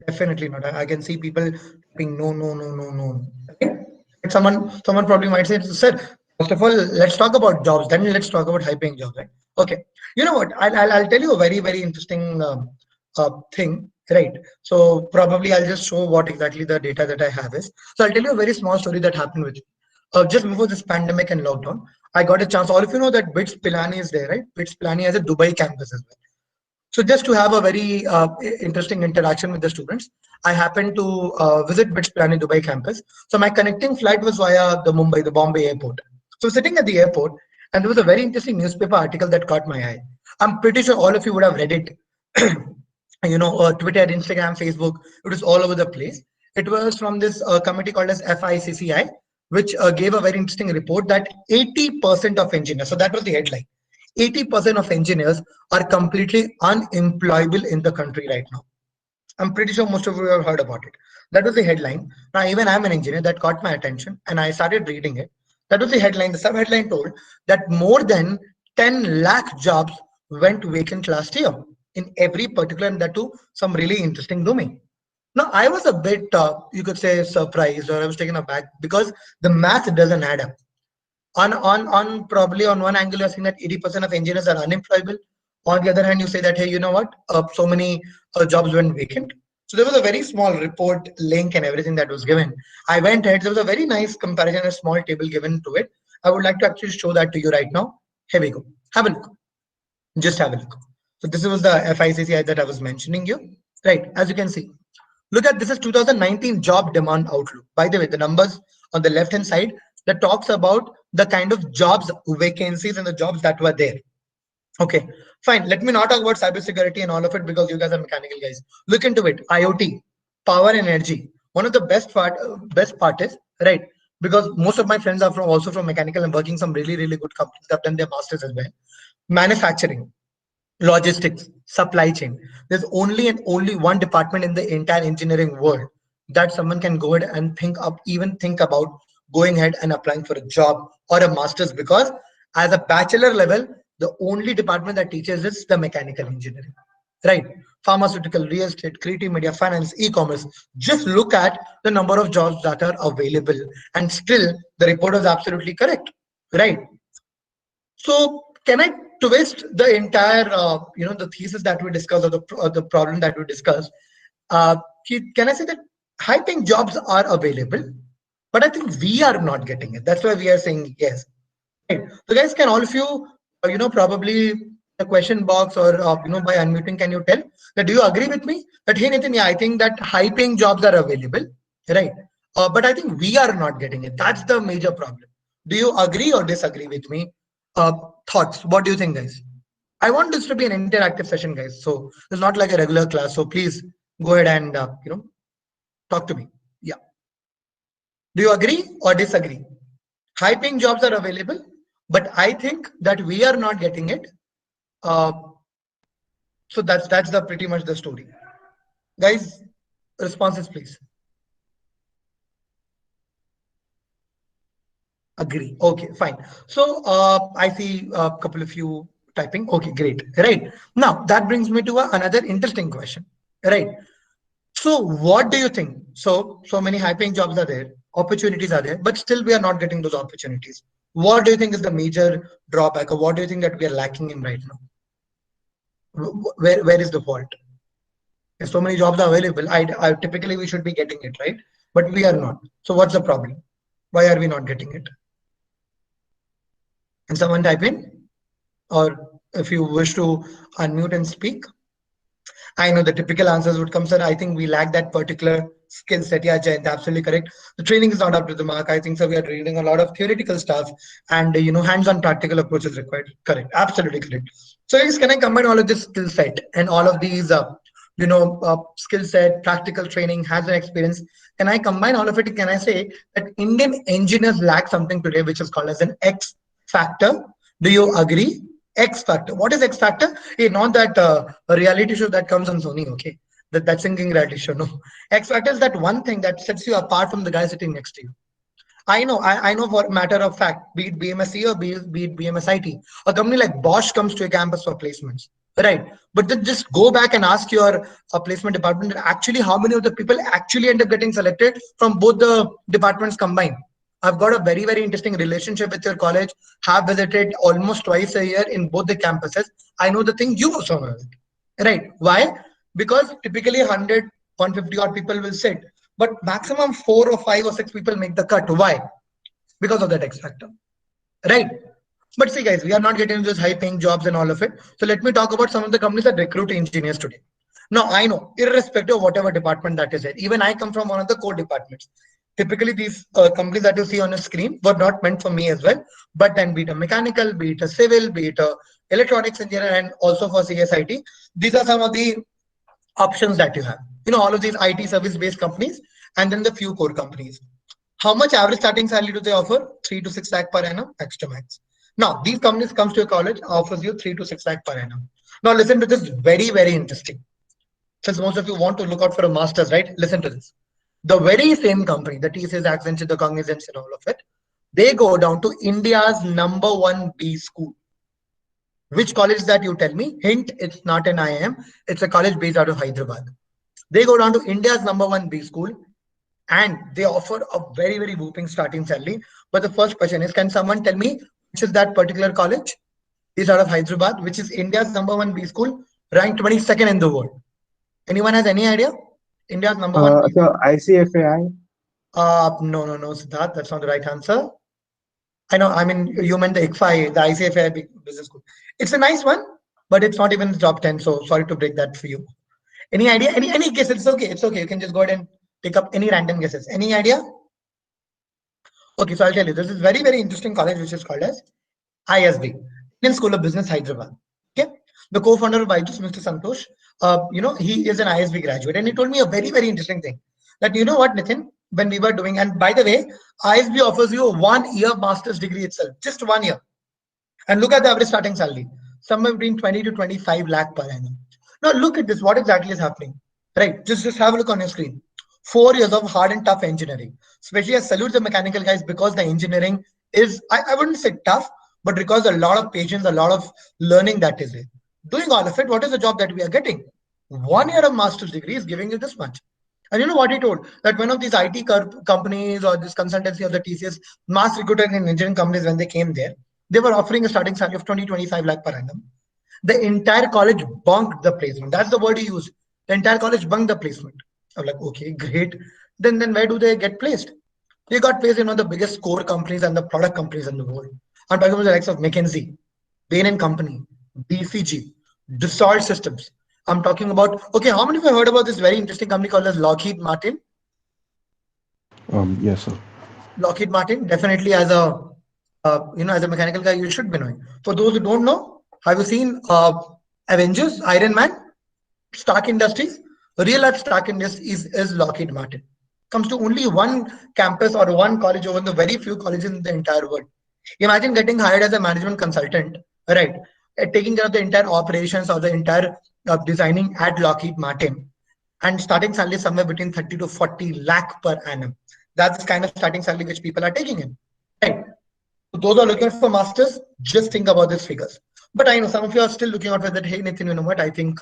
[SPEAKER 7] Definitely not. I can see people typing no, no, no, no, no. Okay? Someone probably might say, sir, first of all, let's talk about jobs, then let's talk about high paying jobs, right? Okay. You know what? I'll tell you a very, very interesting thing, right? So probably I'll just show what exactly the data that I have is. So I'll tell you a very small story that happened with me. Just before this pandemic and lockdown, I got a chance. All of you know that BITS Pilani is there, right? BITS Pilani has a Dubai campus as well. So just to have a very interesting interaction with the students, I happened to visit BITS Pilani Dubai campus. So my connecting flight was via the Bombay airport. So sitting at the airport, and there was a very interesting newspaper article that caught my eye. I'm pretty sure all of you would have read it. Twitter, Instagram, Facebook, it was all over the place. It was from this committee called as FICCI, which gave a very interesting report that 80% of engineers, so that was the headline, 80% of engineers are completely unemployable in the country right now. I'm pretty sure most of you have heard about it. That was the headline. Now, even I'm an engineer, that caught my attention and I started reading it. That was the headline. The sub-headline told that more than 10 lakh jobs went vacant last year in every particular, and that too some really interesting domain. Now, I was a bit, you could say, surprised, or I was taken aback because the math doesn't add up. Probably on one angle, you're saying that 80% of engineers are unemployable. On the other hand, you say that, hey, you know what? So many jobs went vacant. So there was a very small report link and everything that was given. I went ahead. There was a very nice comparison, a small table given to it. I would like to actually show that to you right now. Here we go. Have a look. Just have a look. So this was the FICCI that I was mentioning you. Right. As you can see, look at this is 2019 job demand outlook. By the way, the numbers on the left hand side that talks about the kind of jobs vacancies and the jobs that were there. Okay, fine. Let me not talk about cybersecurity and all of it because you guys are mechanical guys. Look into it. IoT, power and energy. One of the best part is right because most of my friends are also from mechanical and working some really good companies. They've done their masters as well. Manufacturing, logistics, supply chain. There's only one department in the entire engineering world that someone can go ahead and think about going ahead and applying for a job or a master's, because as a bachelor level, the only department that teaches is the mechanical engineering, right? Pharmaceutical, real estate, creative media, finance, e-commerce. Just look at the number of jobs that are available, and still the report is absolutely correct, right? So can I twist the entire, the thesis that we discussed, or the problem that we discussed? Can I say that high-paying jobs are available, but I think we are not getting it. That's why we are saying yes. Right. So guys, can all of you, probably the question box, or by unmuting, can you tell that do you agree with me that hey Nitin, yeah, I think that high-paying jobs are available, right? But I think we are not getting it. That's the major problem. Do you agree or disagree with me? Thoughts? What do you think, guys? I want this to be an interactive session, guys. So it's not like a regular class. So please go ahead and talk to me. Yeah. Do you agree or disagree? High-paying jobs are available, but I think that we are not getting it. So that's the pretty much the story. Guys, responses, please. Agree. Okay, fine. So I see a couple of you typing. Okay, great. Right. Now that brings me to another interesting question. Right. So what do you think? So many high-paying jobs are there, opportunities are there, but still we are not getting those opportunities. What do you think is the major drawback, or what do you think that we are lacking in right now? Where is the fault? If so many jobs are available, I typically we should be getting it, right? But we are not. So what's the problem? Why are we not getting it? And someone type in, or if you wish to unmute and speak. I know the typical answers would come, sir. I think we lack that particular skill set. Yeah, Jayant, absolutely correct. The training is not up to the mark. I think so. We are reading a lot of theoretical stuff, and hands-on practical approaches required. Correct, absolutely correct. So, guys, can I combine all of this skill set and all of these, skill set, practical training, hands-on experience? Can I combine all of it? Can I say that Indian engineers lack something today, which is called as an X factor? Do you agree? X factor. What is X factor? It's not that a reality show that comes on Sony, okay? That singing reality show. No. X factor is that one thing that sets you apart from the guy sitting next to you. I know for a matter of fact, be it BMSC or be it BMSIT, a company like Bosch comes to a campus for placements, right? But then just go back and ask your placement department actually how many of the people actually end up getting selected from both the departments combined. I've got a very, very interesting relationship with your college, have visited almost twice a year in both the campuses. I know the thing you also know it, right? Why? Because typically 100, 150 odd people will sit, but maximum 4 or 5 or 6 people make the cut. Why? Because of that X factor, right? But see, guys, we are not getting those high-paying jobs and all of it. So let me talk about some of the companies that recruit engineers today. Now, I know, irrespective of whatever department that is it, even I come from one of the core departments. Typically, these companies that you see on the screen were not meant for me as well, but then be it a mechanical, be it a civil, be it a electronics engineer, and also for CSIT, these are some of the options that you have. All of these IT service-based companies, and then the few core companies. How much average starting salary do they offer? 3 to 6 lakh per annum, max to max. Now, these companies comes to your college, offers you 3 to 6 lakh per annum. Now, listen to this, very, very interesting. Since most of you want to look out for a master's, right? Listen to this. The very same company, the TCS, Accenture, the Cognizant, and all of it, they go down to India's #1 B school. Which college is that, you tell me? Hint, it's not an IIM. It's a college based out of Hyderabad. They go down to India's #1 B school, and they offer a very, very whooping starting salary. But the first question is, can someone tell me which is that particular college? Is out of Hyderabad, which is India's #1 B school, ranked 22nd in the world. Anyone has any idea? India's #1.
[SPEAKER 4] So ICFAI.
[SPEAKER 7] No, Siddharth, that's not the right answer. I know, I mean, you meant the ICFAI, the ICFAI business school. It's a nice one, but it's not even the top 10. So sorry to break that for you. Any idea? Any guess? It's okay. It's okay. You can just go ahead and take up any random guesses. Any idea? Okay, so I'll tell you. This is very, very interesting college, which is called as ISB, Indian School of Business, Hyderabad. Okay, the co-founder of Byju's, Mr. Santosh, he is an ISB graduate, and he told me a very, very interesting thing. That what, Nitin, when we were doing, and by the way, ISB offers you a 1-year master's degree itself, just 1 year, and look at the average starting salary, somewhere between 20 to 25 lakh per annum. Now look at this. What exactly is happening? Right? Just have a look on your screen. 4 years of hard and tough engineering. Especially I salute the mechanical guys because the engineering is, I wouldn't say tough, but requires a lot of patience, a lot of learning that is it. Doing all of it, what is the job that we are getting? 1 year of master's degree is giving you this much. And you know what he told? That one of these IT companies or this consultancy of the TCS mass recruited in engineering companies, when they came there, They were offering a starting salary of 20-25 lakh per annum. The entire college bunked the placement. That's the word you use. The entire college bunked the placement. I'm like, okay, great. Then where do they get placed? They got placed in one of the biggest core companies and the product companies in the world. I'm talking about the likes of McKinsey, Bain and Company, BCG, Dassault Systems. I'm talking about, okay, how many of you have heard about this very interesting company called as Lockheed Martin?
[SPEAKER 9] Yes, sir.
[SPEAKER 7] Lockheed Martin, definitely as a as a mechanical guy, you should be knowing. For those who don't know, have you seen Avengers, Iron Man, Stark Industries? Real life Stark Industries is Lockheed Martin. Comes to only one campus or one college over the very few colleges in the entire world. Imagine getting hired as a management consultant, right? Taking care of the entire operations or the entire designing at Lockheed Martin, and starting salary somewhere between 30 to 40 lakh per annum. That's the kind of starting salary which people are taking in, right? So those are looking for masters, just think about these figures. But I know some of you are still looking out for that. Hey, Nitin, you know what? I think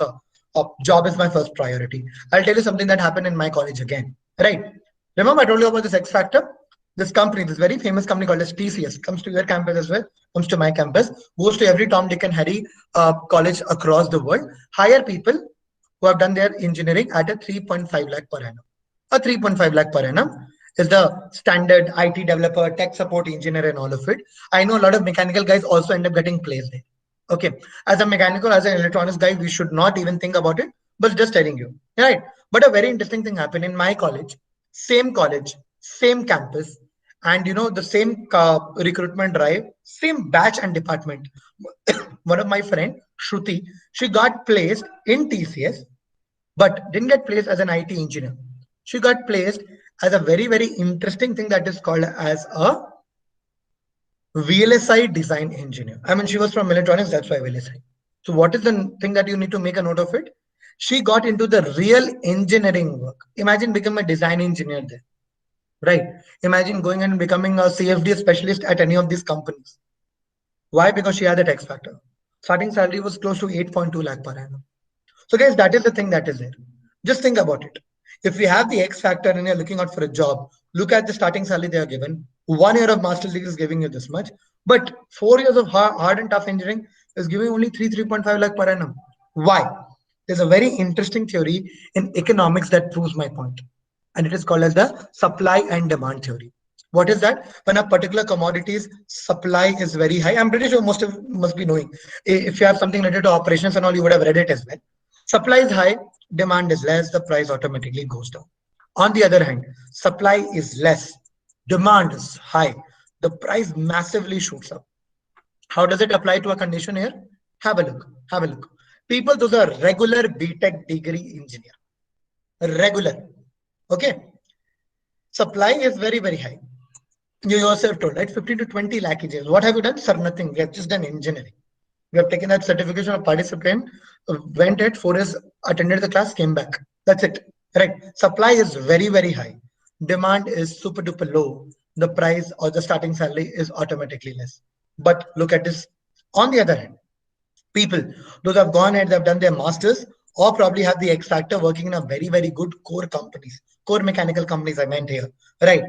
[SPEAKER 7] job is my first priority. I'll tell you something that happened in my college again, right? Remember I told you about this X Factor? This company, this very famous company called as TCS, comes to your campus as well, comes to my campus, goes to every Tom, Dick and Harry college across the world, hire people who have done their engineering at a 3.5 lakh per annum. A 3.5 lakh per annum is the standard IT developer, tech support engineer and all of it. I know a lot of mechanical guys also end up getting placed there. Okay, as a mechanical, as an electronics guy, we should not even think about it, but just telling you, right? But a very interesting thing happened in my college, same campus, and the same recruitment drive, same batch and department. One of my friend, Shruti, she got placed in TCS, but didn't get placed as an IT engineer. She got placed as a very, very interesting thing that is called as a VLSI design engineer. I mean, she was from electronics, that's why VLSI. So what is the thing that you need to make a note of it? She got into the real engineering work. Imagine becoming a design engineer there, right? Imagine going and becoming a CFD specialist at any of these companies. Why? Because she had that X factor. Starting salary was close to 8.2 lakh per annum. So guys, that is the thing that is there. Just think about it. If we have the X factor and you're looking out for a job, look at the starting salary they are given. 1 year of master's degree is giving you this much, but 4 years of hard and tough engineering is giving only 3.5 lakh per annum. Why? There's a very interesting theory in economics that proves my point, and it is called as the supply and demand theory. What is that? When a particular commodity's supply is very high, I'm pretty sure most of you must be knowing. If you have something related to operations and all, you would have read it as well. Supply is high, demand is less, the price automatically goes down. On the other hand, supply is less, demand is high, the price massively shoots up. How does it apply to a condition here? Have a look. People, those are regular BTech degree engineer. Regular. Okay. Supply is very, very high. You yourself told, right? 15 to 20 lakh engineers. What have you done? Sir, nothing. We have just done engineering. We have taken that certification of participant, went at 4 years, attended the class, came back. That's it. Right? Supply is very, very high. Demand is super duper low. The price or the starting salary is automatically less. But look at this. On the other hand, people, those have gone and they've done their masters or probably have the X factor working in a very, very good core companies, core mechanical companies I meant here, right?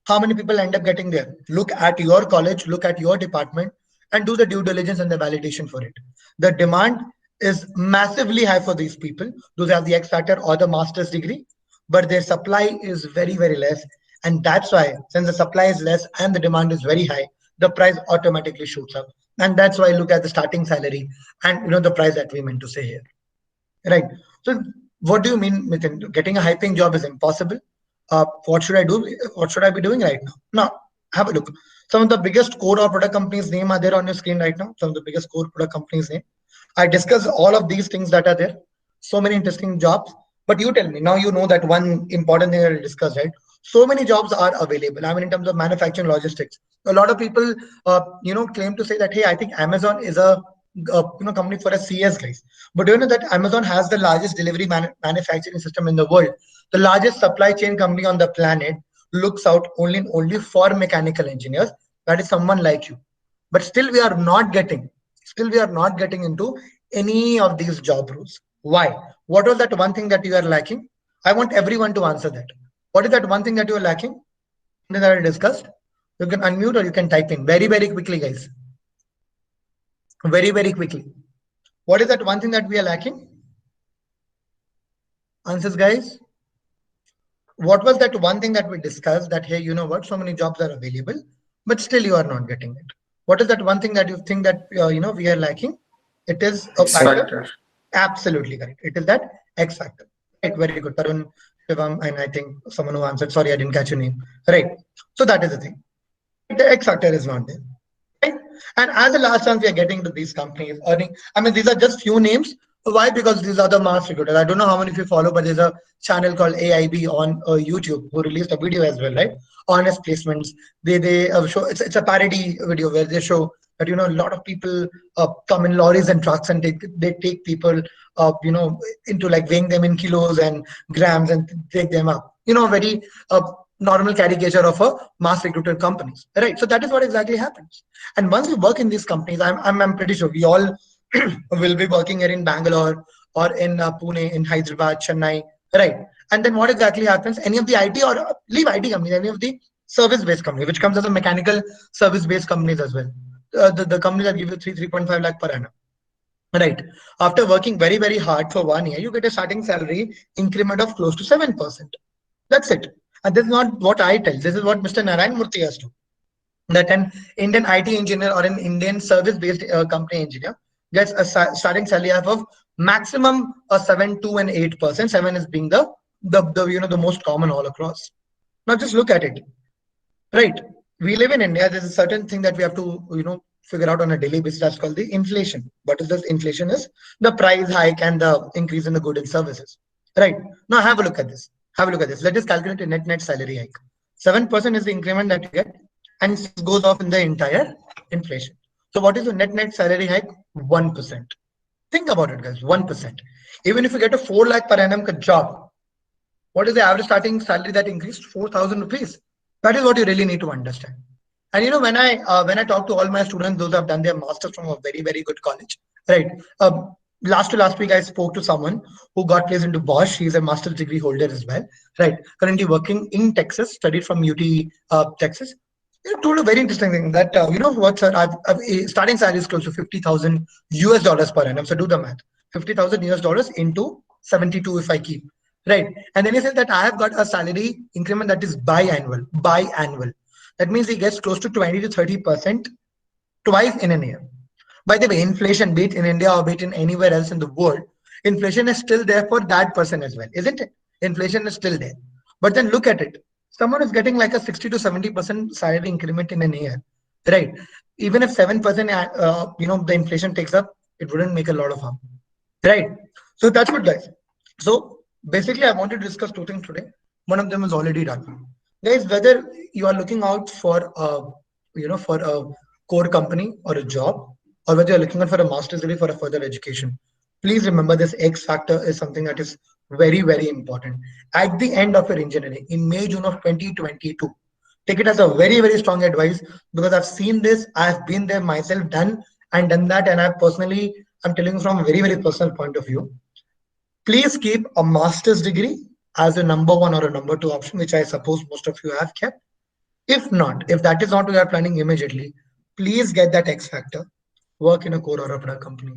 [SPEAKER 7] How many people end up getting there? Look at your college, look at your department and do the due diligence and the validation for it. The demand is massively high for these people. Those have the X factor or the master's degree, but their supply is very, very less. And that's why, since the supply is less and the demand is very high, the price automatically shoots up. And that's why I look at the starting salary and the price that we meant to say here. Right. So what do you mean, Nitin? Getting a high paying job is impossible. What should I do? What should I be doing right now? Now, have a look. Some of the biggest core or product companies' name are there on your screen right now. Some of the biggest core product companies' name. I discussed all of these things that are there. So many interesting jobs. But you tell me, now you know that one important thing that I discussed, right? So many jobs are available. I mean, in terms of manufacturing logistics, a lot of people, claim to say that, hey, I think Amazon is a company for a CS guys. But do you know that Amazon has the largest delivery manufacturing system in the world? The largest supply chain company on the planet looks out only for mechanical engineers. That is someone like you. But still we are not getting into any of these job roles. Why? What was that one thing that you are lacking? I want everyone to answer that. What is that one thing that you are lacking? That I discussed. You can unmute or you can type in very, very quickly, guys. Very, very quickly. What is that one thing that we are lacking? Answers, guys. What was that one thing that we discussed that, hey, you know what, so many jobs are available, but still you are not getting it? What is that one thing that you think that, we are lacking? It is a factor. Absolutely correct. It is that X factor. Right. Very good. Tarun, Shivam, and I think someone who answered. Sorry, I didn't catch your name. Right. So that is the thing. The X factor is not there. Right. And as a last chance, we are getting to these companies earning. I mean, these are just few names. Why? Because these are the mass recruiters. I don't know how many of you follow, but there's a channel called AIB on YouTube who released a video as well, right? Honest placements. They show it's a parody video where they show that a lot of people come in lorries and trucks and they take people into like weighing them in kilos and grams and take them up. Very normal caricature of a mass recruiter companies, right? So that is what exactly happens. And once we work in these companies, I'm pretty sure we all will be working here in Bangalore or in Pune, in Hyderabad, Chennai, right? And then what exactly happens? Any of the IT or leave IT companies, any of the service-based company, which comes as a mechanical service-based companies as well. The companies that give you 3.5 lakh per annum. Right. After working very, very hard for 1 year, you get a starting salary increment of close to 7%. That's it. And this is not what I tell. This is what Mr. Narayan Murthy has to. That an Indian IT engineer or an Indian service-based company engineer gets a starting salary of maximum 7, 2, and 8%. 7 is being the most common all across. Now just look at it. Right. We live in India. There's a certain thing that we have to figure out on a daily basis. That's called the inflation. What is this? Inflation is the price hike and the increase in the goods and services. Right. Now have a look at this. Let us calculate a net salary hike. 7% is the increment that you get, and it goes off in the entire inflation. So what is the net salary hike? 1%. Think about it, guys. 1%. Even if you get a 4 lakh per annum job, what is the average starting salary that increased? 4,000 rupees. That is what you really need to understand. And when I talk to all my students, those who have done their masters from a very, very good college, right? Last week I spoke to someone who got placed into Bosch. He's a master's degree holder as well, right? Currently working in Texas, studied from UT Texas. He told a very interesting thing that what, sir? Starting salary is close to $50,000 per annum. So do the math. $50,000 into 72 if I keep. Right. And then he said that I have got a salary increment that is biannual. That means he gets close to 20 to 30% twice in a year. By the way, inflation, be it in India or be it in anywhere else in the world, inflation is still there for that person as well, isn't it? Inflation is still there. But then look at it. Someone is getting like a 60 to 70% salary increment in a year. Right. Even if 7%, the inflation takes up, it wouldn't make a lot of harm. Right. So that's what, guys. So basically, I wanted to discuss two things today. One of them is already done. Guys, whether you are looking out for a core company or a job, or whether you're looking out for a master's degree for a further education, please remember this X factor is something that is very, very important. At the end of your engineering, in May, June of 2022, take it as a very, very strong advice, because I've seen this, I've been there myself, done that, and I'm telling you from a very, very personal point of view. Please keep a master's degree as a number 1 or a number 2 option, which I suppose most of you have kept. If that is not what you are planning immediately, please get that X factor. Work in a core or a product company,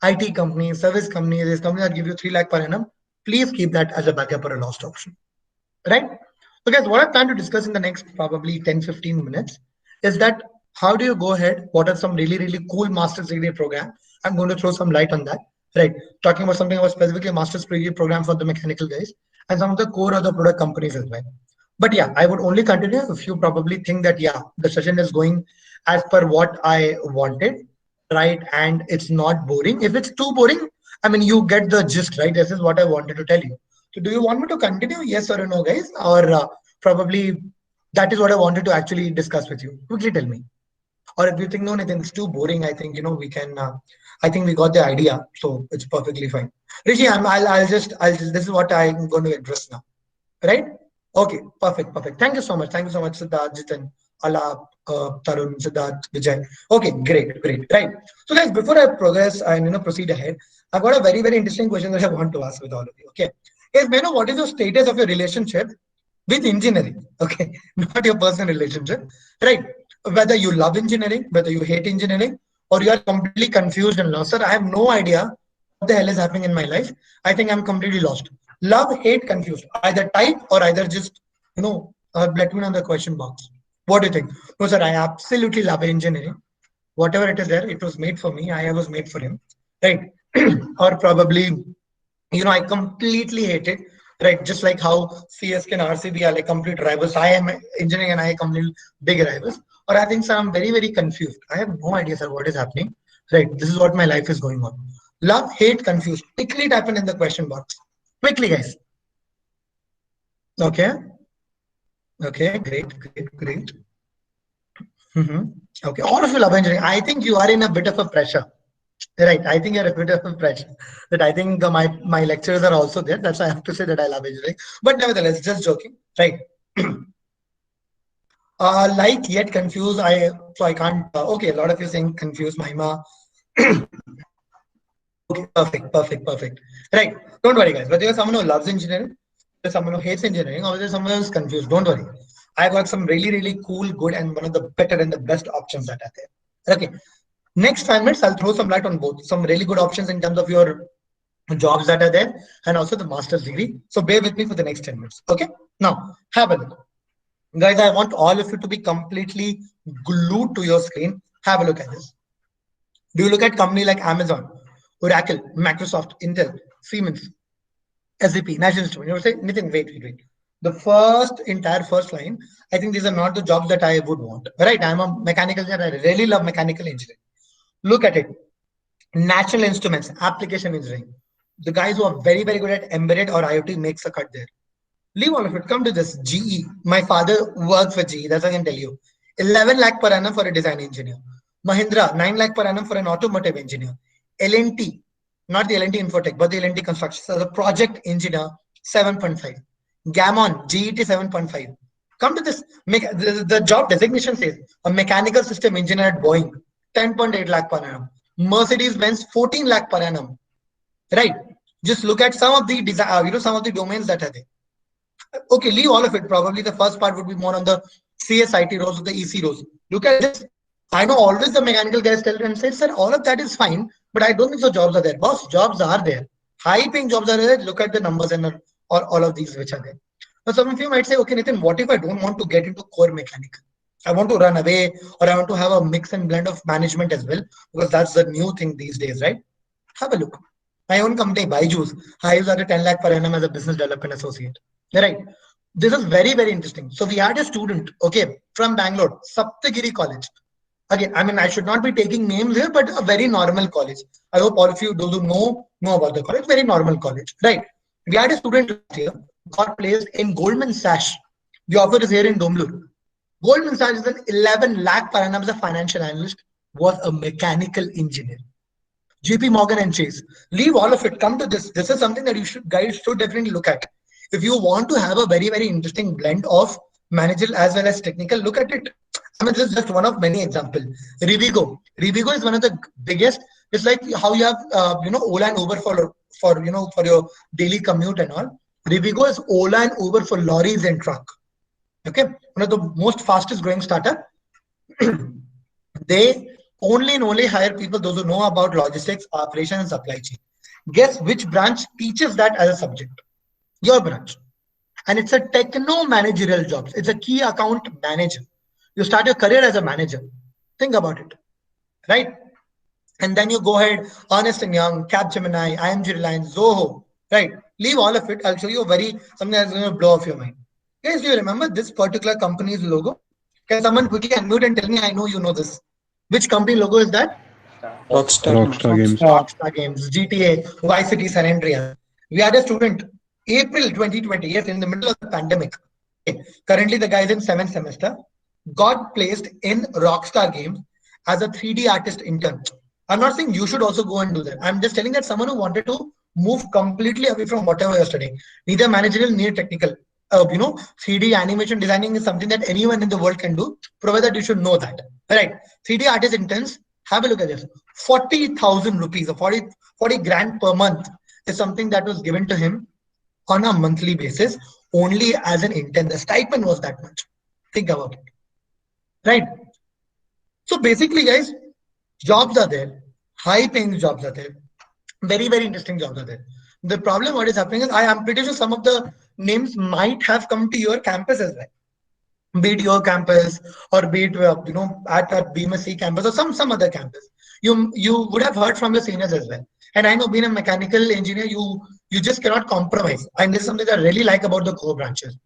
[SPEAKER 7] IT company, service company, this company that give you 3 lakh per annum. Please keep that as a backup or a last option. Right? So guys, what I plan to discuss in the next probably 10-15 minutes is that how do you go ahead? What are some really, really cool master's degree program? I'm going to throw some light on that. Right, talking about something about specifically a master's degree program for the mechanical guys and some of the core or the product companies as well. But yeah, I would only continue if you probably think that the session is going as per what I wanted, right? And it's not boring. If it's too boring, I mean, you get the gist, right? This is what I wanted to tell you. So do you want me to continue? Yes or no, guys? Or probably that is what I wanted to actually discuss with you. Quickly tell me. Or if you think, no, Nathan, it's too boring, I think, we can, I think we got the idea. So it's perfectly fine. Rishi, I'll just, this is what I'm going to address now. Right? Okay, perfect. Thank you so much. Siddharth, Jitan, Alap, Tarun, Siddharth, Vijay. Okay, great. Right. So guys, before I progress and proceed ahead, I've got a very, very interesting question that I want to ask with all of you. Okay. Guys, may I know what is the status of your relationship with engineering? Okay, not your personal relationship. Right. Whether you love engineering, whether you hate engineering, or you are completely confused and lost. Sir, I have no idea what the hell is happening in my life. I think I'm completely lost. Love, hate, confused. Either type or either just, let me know in the question box. What do you think? No, sir, I absolutely love engineering. Whatever it is there, it was made for me. I was made for him. Right? Or probably, I completely hate it. Right? Just like how CSK and RCB are like complete rivals. I am engineering and I am complete big rivals. Or I think, sir, I'm very, very confused. I have no idea, sir, what is happening. Right? This is what my life is going on. Love, hate, confused. Quickly type in the question box. Quickly, guys. Okay. Okay, great. Okay, all of you love engineering. I think you are in a bit of a pressure. Right, I think you're a bit of a pressure. That I think my lecturers are also there. That's why I have to say that I love engineering. But nevertheless, just joking. Right. Like yet confused. I can't. Okay, a lot of you saying confused, Mahima. Okay, perfect. Right. Don't worry, guys. Whether you're someone who loves engineering, there's someone who hates engineering, or there's someone who's confused. Don't worry. I got some really, really cool, good, and one of the better and the best options that are there. Okay. Next 5 minutes, I'll throw some light on both. Some really good options in terms of your jobs that are there, and also the master's degree. So bear with me for the next 10 minutes. Okay. Now, have a look. Guys, I want all of you to be completely glued to your screen. Have a look at this. Do you look at company like Amazon, Oracle, Microsoft, Intel, Siemens, SAP, National Instrument? You will say, Nitin, wait. The entire first line, I think these are not the jobs that I would want. Right? I'm a mechanical engineer. I really love mechanical engineering. Look at it. National Instruments, application engineering. The guys who are very, very good at embedded or IoT makes a cut there. Leave all of it. Come to this. GE. My father works for GE. That's what I can tell you. 11 lakh per annum for a design engineer. Mahindra, 9 lakh per annum for an automotive engineer. L&T, not the L&T Infotech, but the L&T Construction. So the project engineer, 7.5. Gammon, GET 7.5. Come to this. The job designation says a mechanical system engineer at Boeing, 10.8 lakh per annum. Mercedes-Benz, 14 lakh per annum. Right? Just look at some of the design, some of the domains that are there. Okay, leave all of it. Probably the first part would be more on the CSIT roles or the EC roles. Look at this. I know always the mechanical guys tell and say, sir, all of that is fine, but I don't think so jobs are there. Boss, jobs are there. High paying jobs are there. Look at the numbers and all of these which are there. Now, some of you might say, okay, Nitin, what if I don't want to get into core mechanical? I want to run away, or I want to have a mix and blend of management as well, because that's the new thing these days, right? Have a look. My own company, Byju's, hires at 10 lakh per annum as a business development associate. Right. This is very, very interesting. So we had a student, okay, from Bangalore, Saptagiri College. Again, I mean, I should not be taking names here, but a very normal college. I hope all of you, those who know about the college, very normal college, right? We had a student last year, got placed in Goldman Sachs. The offer is here in Domlur. Goldman Sachs is an 11 lakh per annum as a financial analyst, was a mechanical engineer. JP Morgan and Chase. Leave all of it. Come to this. This is something that you guys should definitely look at. If you want to have a very, very interesting blend of managerial as well as technical, look at it. I mean, this is just one of many examples. Rivigo. Rivigo is one of the biggest. It's like how you have, Ola and Uber for your daily commute and all. Rivigo is Ola and Uber for lorries and truck. Okay. One of the most fastest growing startup. They only hire people, those who know about logistics, operation and supply chain. Guess which branch teaches that as a subject? Your branch. And it's a techno managerial job. It's a key account manager. You start your career as a manager. Think about it, right? And then you go ahead, Ernst & Young, Capgemini, IMG Reliance, Zoho, right? Leave all of it. I'll show you something that's going to blow off your mind. Guys, do you remember this particular company's logo? Can someone quickly unmute and tell me? I know you know this. Which company logo is that?
[SPEAKER 3] Rockstar Games.
[SPEAKER 7] Rockstar Games, GTA, Vice City, San Andreas. We had a student, April 2020, yes, in the middle of the pandemic. Okay. Currently, the guy is in 7th semester, got placed in Rockstar Games as a 3D artist intern. I'm not saying you should also go and do that. I'm just telling that someone who wanted to move completely away from whatever you're studying, neither managerial, neither technical. 3D animation designing is something that anyone in the world can do, provided you should know that. Right? 3D artist interns, have a look at this. 40,000 rupees or 40 grand per month is something that was given to him on a monthly basis, only as an intern. The stipend was that much. Think about it. Right? So basically, guys, Jobs are there, high paying jobs are there, very, very interesting jobs are there. The problem what is happening is I am pretty sure some of the names might have come to your campus as well. Be it your campus or be it at BMSC campus or some other campus. You would have heard from your seniors as well. And I know being a mechanical engineer, you just cannot compromise. And this is something that I really like about the core branches.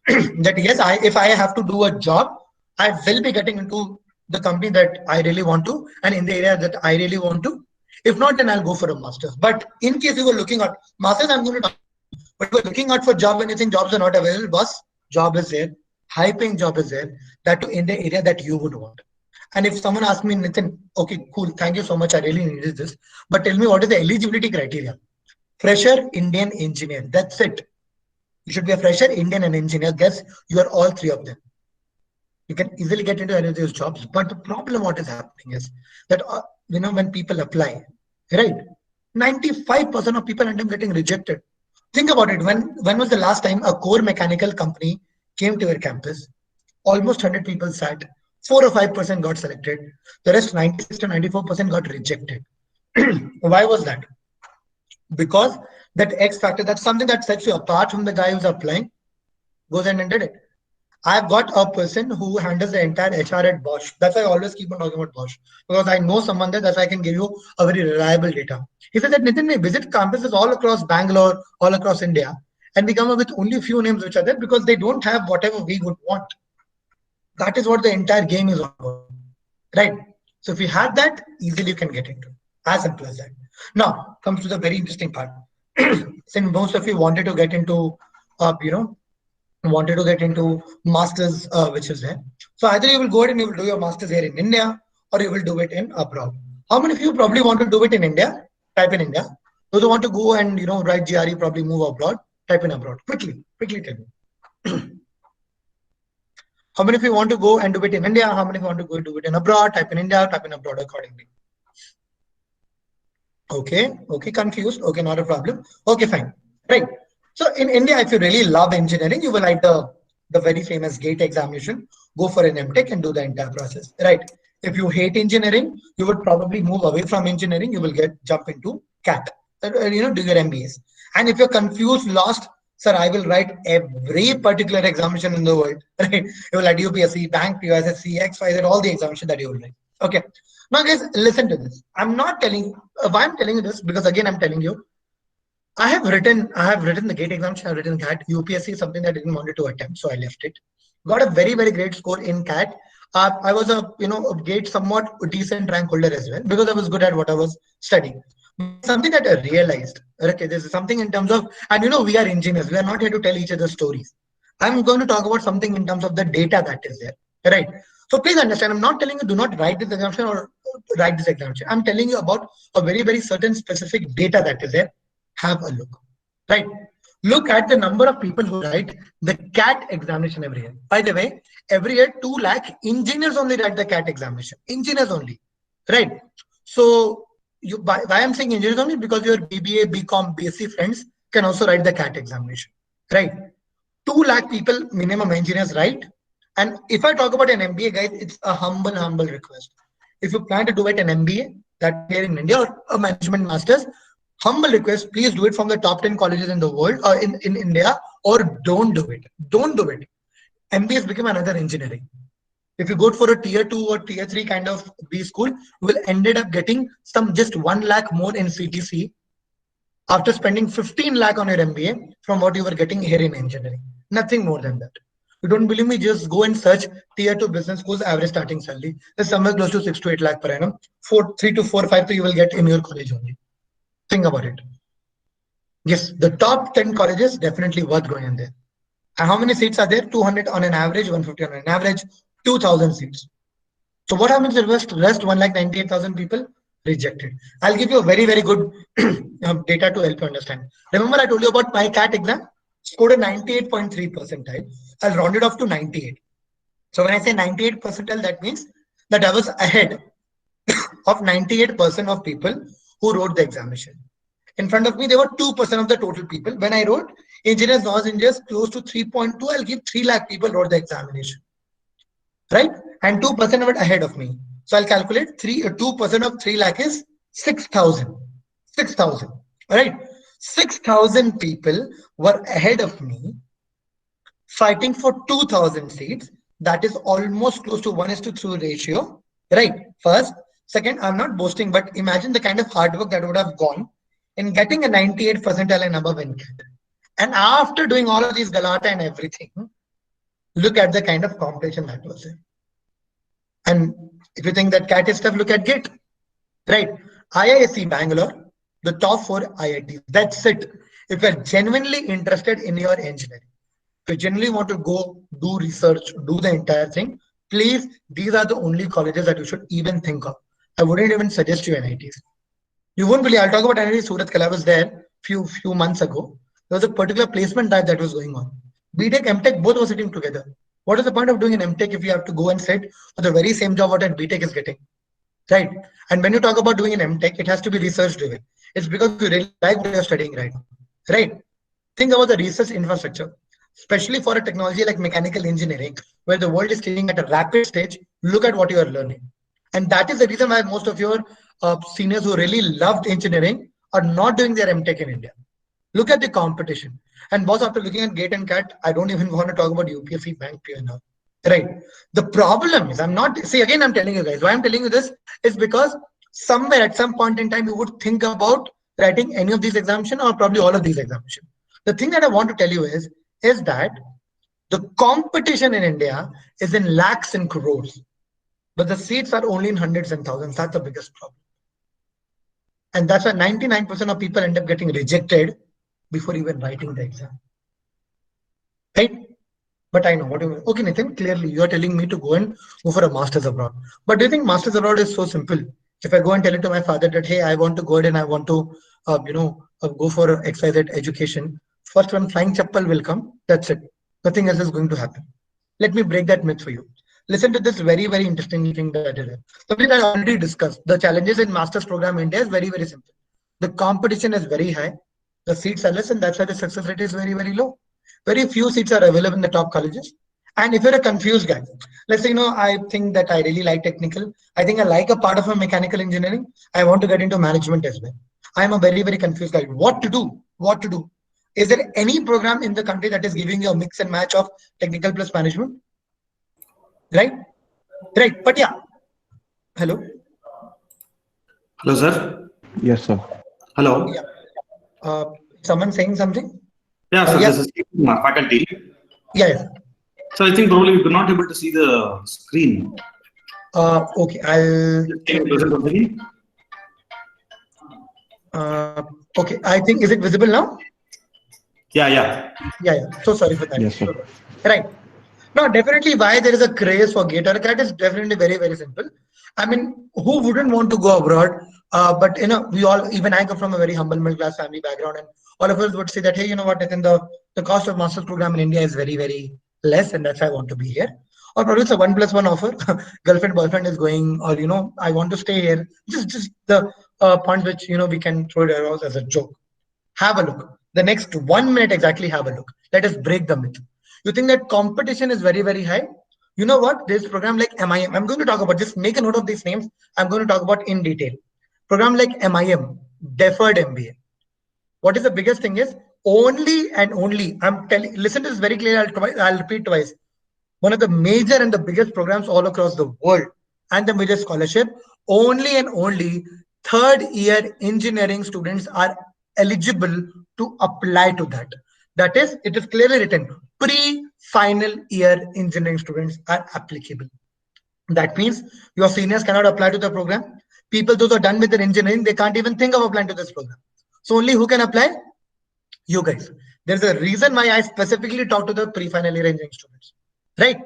[SPEAKER 7] That yes, if I have to do a job, I will be getting into the company that I really want to and in the area that I really want to. If not, then I'll go for a master's. But in case you were looking at masters, I'm going to talk. But we're looking out for job when you think jobs are not available. Boss, job is there, high paying job is there, that too in the area that you would want. And if someone asks me, Nitin, okay, cool, thank you so much, I really needed this. But tell me what is the eligibility criteria? Fresher, Indian, engineer. That's it. You should be a fresher, Indian, and engineer. Guess you are all three of them. You can easily get into any of those jobs. But the problem what is happening is that when people apply, right, 95% of people end up getting rejected. Think about it. When was the last time a core mechanical company came to your campus? Almost 100 people sat. 4 or 5% got selected. The rest 96 to 94% got rejected. Why was that? Because that X factor, that's something that sets you apart from the guy who's applying, goes and did it. I've got a person who handles the entire HR at Bosch. That's why I always keep on talking about Bosch. Because I know someone there, that's why I can give you a very reliable data. He said that Nitin, we visit campuses all across Bangalore, all across India, and we come up with only few names which are there because they don't have whatever we would want. That is what the entire game is all about. Right? So if you have that, easily you can get into it. As simple as that. Now comes to the very interesting part. Since most of you wanted to get into masters, which is there. So either you will go ahead and you will do your masters here in India or you will do it in abroad. How many of you probably want to do it in India? Type in India. Those who want to go and write GRE, probably move abroad. Type in abroad. Quickly tell me. How many of you want to go and do it in India? How many of you want to go do it in abroad? Type in India, type in abroad accordingly. Okay, confused. Okay, not a problem. Okay, fine. Right. So in India, if you really love engineering, you will write the very famous GATE examination, go for an MTech and do the entire process. Right. If you hate engineering, you would probably move away from engineering. You will jump into CAT, do your MBAs. And if you're confused, lost, sir, I will write every particular examination in the world. Right? You will write UPSC, Bank, POSSC, XYZ, all the examinations that you will write. Okay. Now, guys, listen to this. I'm not telling. Why I'm telling you this? Because again, I'm telling you. I have written the GATE examination. I've written CAT. UPSC is something that I didn't want to attempt, so I left it. Got a very, very great score in CAT. I was a GATE somewhat decent rank holder as well because I was good at what I was studying. Something that I realized. Okay, this is something in terms of, and we are engineers. We are not here to tell each other stories. I'm going to talk about something in terms of the data that is there. Right. So please understand, I'm not telling you do not write this examination or write this examination. I'm telling you about a very, very certain specific data that is there. Have a look. Right. Look at the number of people who write the CAT examination every year. By the way, every year 2 lakh engineers only write the CAT examination. Engineers only. Right. So why I'm saying engineers only? Because your BBA, BCom, BSc friends can also write the CAT examination. Right. 2 lakh people minimum engineers write. And if I talk about an MBA, guys, it's a humble request. If you plan to do it an MBA, that here in India or a management masters, humble request, please do it from the top 10 colleges in the world or in India, or don't do it. Don't do it. MBA has become another engineering. If you go for a tier 2 or tier 3 kind of B school, you will ended up getting just 1 lakh more in CTC after spending 15 lakh on your MBA from what you were getting here in engineering. Nothing more than that. You don't believe me? Just go and search tier 2 business schools average starting salary. There's somewhere close to 6 to 8 lakh per annum. 3 to 4, 5 you will get in your college only. Think about it. Yes, the top 10 colleges definitely worth going in there. And how many seats are there? 200 on an average, 150 on an average, 2,000 seats. So what happens to the rest 1,98,000 people? Rejected. I'll give you a very, very good data to help you understand. Remember I told you about my CAT exam? Scored a 98.3 percentile. I'll round it off to 98. So when I say 98 percentile, that means that I was ahead of 98% of people who wrote the examination. In front of me, there were 2% of the total people. When I wrote engineers, non-engineers, close to 3.2, I'll give 3 lakh people wrote the examination. Right? And 2% of it ahead of me. So I'll calculate 2% of 3 lakh is 6,000. 6,000. All right. 6,000 people were ahead of me, fighting for 2,000 seats. That is almost close to 1:3 ratio. Right. First. Second, I'm not boasting, but imagine the kind of hard work that would have gone in getting a 98 percentile and above in CAT. And after doing all of these Galata and everything, look at the kind of competition that was there. And if you think that CAT is tough, look at GATE. Right. IISc Bangalore, the top 4 IITs. That's it. If you're genuinely interested in your engineering, if you genuinely want to go do research, do the entire thing, please, these are the only colleges that you should even think of. I wouldn't even suggest you NITs. You won't believe, I'll talk about NIT Surat Kala. I was there few months ago. There was a particular placement drive that was going on. BTech, MTech, both were sitting together. What is the point of doing an MTech if you have to go and sit for the very same job what an BTech is getting? Right. And when you talk about doing an MTech, it has to be research driven. It's because you really like what you're studying right now. Right. Think about the research infrastructure, especially for a technology like mechanical engineering, where the world is changing at a rapid stage. Look at what you are learning. And that is the reason why most of your seniors who really loved engineering are not doing their MTech in India. Look at the competition. And boss, after looking at GATE and CAT, I don't even want to talk about UPSC, Bank, PNR. Right. The problem is, I'm telling you guys, why I'm telling you this is because somewhere at some point in time, you would think about writing any of these examinations or probably all of these examinations. The thing that I want to tell you is that the competition in India is in lakhs and crores, but the seats are only in hundreds and thousands. That's the biggest problem. And that's why 99% of people end up getting rejected before even writing the exam. Right? But I know what you mean. Okay, Nitin, clearly you are telling me to go and go for a master's abroad. But do you think master's abroad is so simple? If I go and tell it to my father that, hey, I want to go ahead and I want to, go for XYZ education, first one flying chappal will come. That's it. Nothing else is going to happen. Let me break that myth for you. Listen to this very, very interesting thing that is there. Something that I already discussed. The challenges in master's program in India is very, very simple. The competition is very high. The seats are less, and that's why the success rate is very, very low. Very few seats are available in the top colleges. And if you're a confused guy, let's say, I think that I really like technical. I think I like a part of a mechanical engineering. I want to get into management as well. I'm a very, very confused guy. What to do? What to do? Is there any program in the country that is giving you a mix and match of technical plus management? Right? Right. But yeah. Hello?
[SPEAKER 1] Hello, sir.
[SPEAKER 3] Yes, sir.
[SPEAKER 1] Hello.
[SPEAKER 7] Yeah. Someone saying something?
[SPEAKER 1] Yeah, sir.
[SPEAKER 7] Yes.
[SPEAKER 1] This is faculty.
[SPEAKER 7] Yeah.
[SPEAKER 1] So I think probably we're not able to see the screen.
[SPEAKER 7] Okay. I'll.
[SPEAKER 1] Can you present on screen?
[SPEAKER 7] Okay. I think, is it visible now?
[SPEAKER 1] Yeah.
[SPEAKER 7] Yeah. So sorry for that.
[SPEAKER 3] Yes, sir.
[SPEAKER 7] Right. No, definitely why there is a craze for GATE or CAT is definitely very, very simple. I mean, who wouldn't want to go abroad? But we all, even I come from a very humble middle class family background, and all of us would say that, hey, you know what, Nitin, the cost of master's program in India is very, very less, and that's why I want to be here. Or probably it's a 1+1 offer. Girlfriend, boyfriend is going, or I want to stay here. Just the points which we can throw it around as a joke. Have a look. The next 1 minute exactly, have a look. Let us break the myth. You think that competition is very, very high? You know what? There's a program like MIM. I'm going to talk about, just make a note of these names. I'm going to talk about in detail. Program like MIM, Deferred MBA. What is the biggest thing is only and only, I'm telling, listen to this very clearly, I'll repeat twice. One of the major and the biggest programs all across the world and the major scholarship, only and only third year engineering students are eligible to apply to that. That is, it is clearly written, pre-final year engineering students are applicable. That means your seniors cannot apply to the program. People, those who are done with their engineering, they can't even think of applying to this program. So only who can apply? You guys. There's a reason why I specifically talk to the pre-final year engineering students. Right?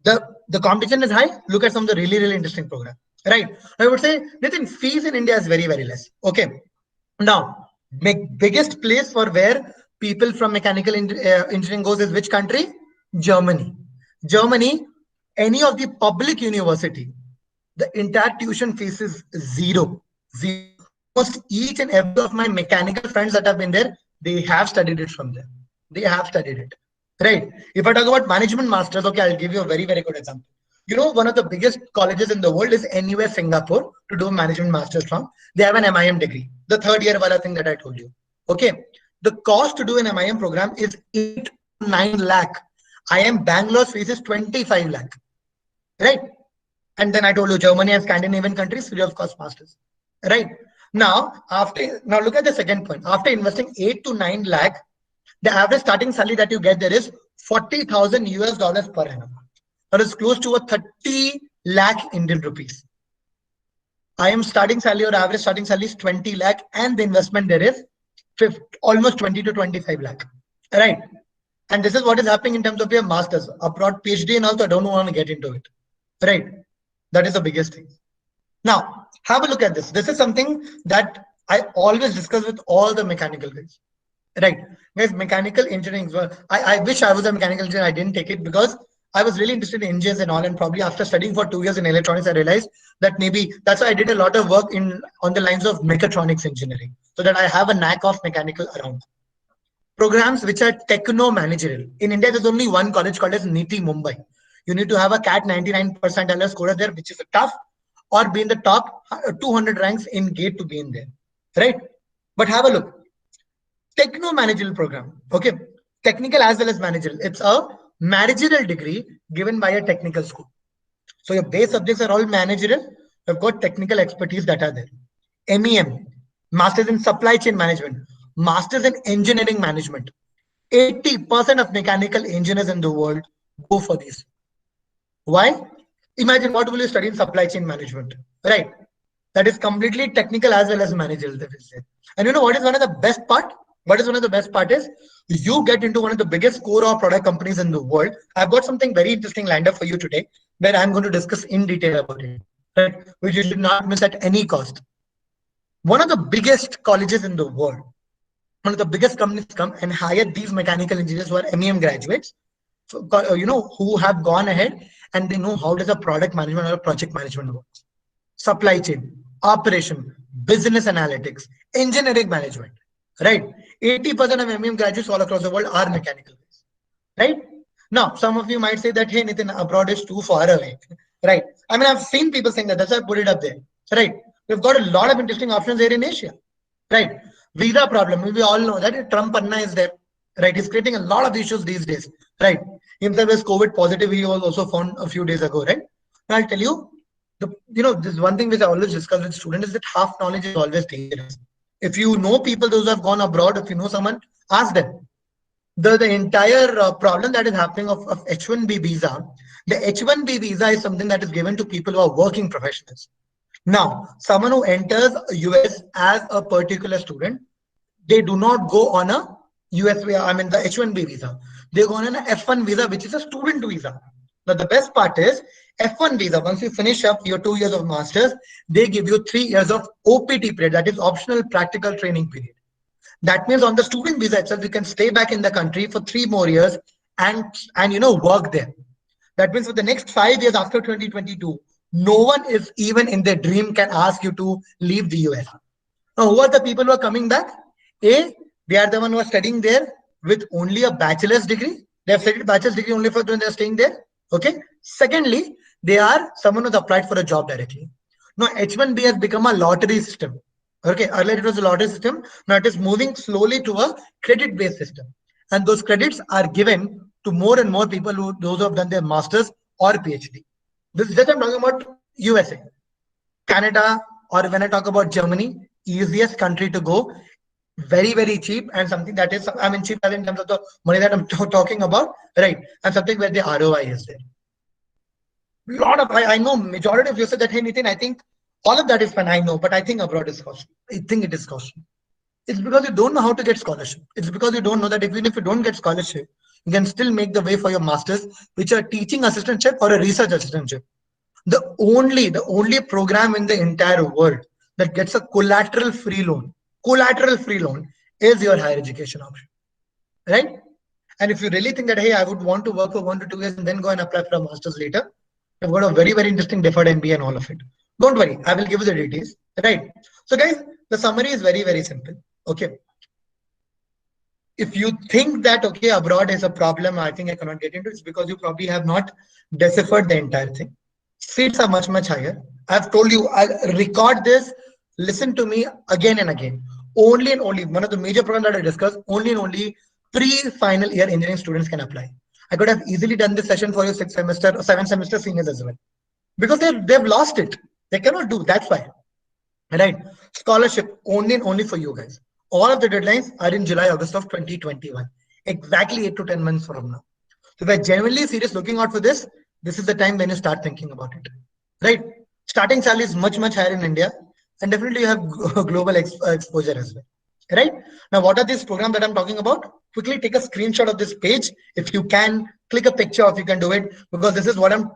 [SPEAKER 7] The competition is high. Look at some of the really, really interesting programs. Right? I would say, Nitin, fees in India is very, very less. Okay. Now, biggest place for where people from mechanical engineering goes is which country? Germany. Germany, any of the public university, the entire tuition fees is zero. Almost each and every of my mechanical friends that have been there, they have studied it from there. They have studied it. Right? If I talk about management masters, okay, I'll give you a very, very good example. You know, one of the biggest colleges in the world is NUS Singapore to do management master's from. They have an MIM degree, the third year wala thing that I told you. Okay. The cost to do an MIM program is 8 to 9 lakh. IIM Bangalore's fees is 25 lakh. Right. And then I told you Germany and Scandinavian countries, free of cost masters. Right. Now look at the second point. After investing 8 to 9 lakh, the average starting salary that you get there is 40,000 US dollars per annum. That is close to a 30 lakh Indian rupees. IIM starting salary or average starting salary is 20 lakh, and the investment there is almost 20 to 25 lakh. Right. And this is what is happening in terms of your masters. Abroad PhD and also I don't want to get into it. Right. That is the biggest thing. Now, have a look at this. This is something that I always discuss with all the mechanical guys. Right. Guys, mechanical engineering. I wish I was a mechanical engineer. I didn't take it because I was really interested in engines and all. And probably after studying for 2 years in electronics, I realized that maybe that's why I did a lot of work on the lines of mechatronics engineering, so that I have a knack of mechanical around. Programs which are techno-managerial. In India, there's only one college called as NITI Mumbai. You need to have a CAT 99% score there, which is tough, or be in the top 200 ranks in GATE to be in there. Right. But have a look. Techno-managerial program. Okay. Technical as well as managerial. It's a managerial degree given by a technical school. So your base subjects are all managerial. You've got technical expertise that are there. MEM, Masters in Supply Chain Management, Masters in Engineering Management. 80% of mechanical engineers in the world go for these. Why? Imagine what will you study in supply chain management, right? That is completely technical as well as managerial. And you know what is one of the best part? What is one of the best part is you get into one of the biggest core or product companies in the world. I've got something very interesting lined up for you today, where I'm going to discuss in detail about it, right? Which you should not miss at any cost. One of the biggest colleges in the world, one of the biggest companies come and hire these mechanical engineers who are MEM graduates, who have gone ahead and they know how does a product management or a project management work. Supply chain, operation, business analytics, engineering management, right? 80% of MEM graduates all across the world are mechanical guys, right? Now, some of you might say that, hey, Nitin, abroad is too far away, right? I mean, I've seen people saying that, that's why I put it up there, right? We've got a lot of interesting options here in Asia, right? Visa problem, we all know that Trump Anna is there, right? He's creating a lot of issues these days, right? Himself is COVID positive, he was also found a few days ago, right? And I'll tell you, this one thing which I always discuss with students is that half knowledge is always dangerous. If you know people, those who have gone abroad, if you know someone, ask them. The entire problem that is happening of H1B visa, the H1B visa is something that is given to people who are working professionals. Now, someone who enters US as a particular student, they do not go on a US, the H1B visa. They go on an F1 visa, which is a student visa. Now, the best part is F1 visa, once you finish up your 2 years of master's, they give you 3 years of OPT period, that is optional practical training period. That means on the student visa itself, you can stay back in the country for 3 more years and work there. That means for the next 5 years after 2022, no one is even in their dream can ask you to leave the US. Now, who are the people who are coming back? A, they are the one who are studying there with only a bachelor's degree. They have studied bachelor's degree only for when they're staying there. Okay. Secondly, they are someone who's applied for a job directly. Now, H1B has become a lottery system. Okay. Earlier it was a lottery system. Now it is moving slowly to a credit-based system. And those credits are given to more and more people those who have done their master's or PhD. This is just I'm talking about USA. Canada, or when I talk about Germany, easiest country to go. Very, very cheap, and something that is, cheap in terms of the money that I'm talking about, right? And something where the ROI is there. I know majority of you said that, hey, Nitin, I think all of that is fine. I know, but I think abroad is costly. I think it is costly. It's because you don't know how to get scholarship. It's because you don't know that even if you don't get scholarship, you can still make the way for your masters, which are teaching assistantship or a research assistantship. The only program in the entire world that gets a collateral-free loan is your higher education option, right? And if you really think that, hey, I would want to work for 1 to 2 years and then go and apply for a master's later, I've got a very, very interesting deferred MBA and all of it. Don't worry, I will give you the details, right? So guys, the summary is very, very simple. Okay. if you think that, okay, abroad is a problem, I think I cannot get into it, it's because you probably have not deciphered the entire thing. Seats are much, much higher. I've told you, I'll record this, listen to me again and again. Only and only, one of the major programs that I discussed, only and only pre-final year engineering students can apply. I could have easily done this session for your 7 semester seniors as well. Because they've lost it. They cannot do, that's why. Right? Scholarship only and only for you guys. All of the deadlines are in July, August of 2021. Exactly 8 to 10 months from now. So if you're genuinely serious looking out for this, this is the time when you start thinking about it. Right? Starting salary is much, much higher in India. And definitely you have global exposure as well. Right? Now, what are these programs that I'm talking about? Quickly take a screenshot of this page. If you can, click a picture if you can do it, because this is what I'm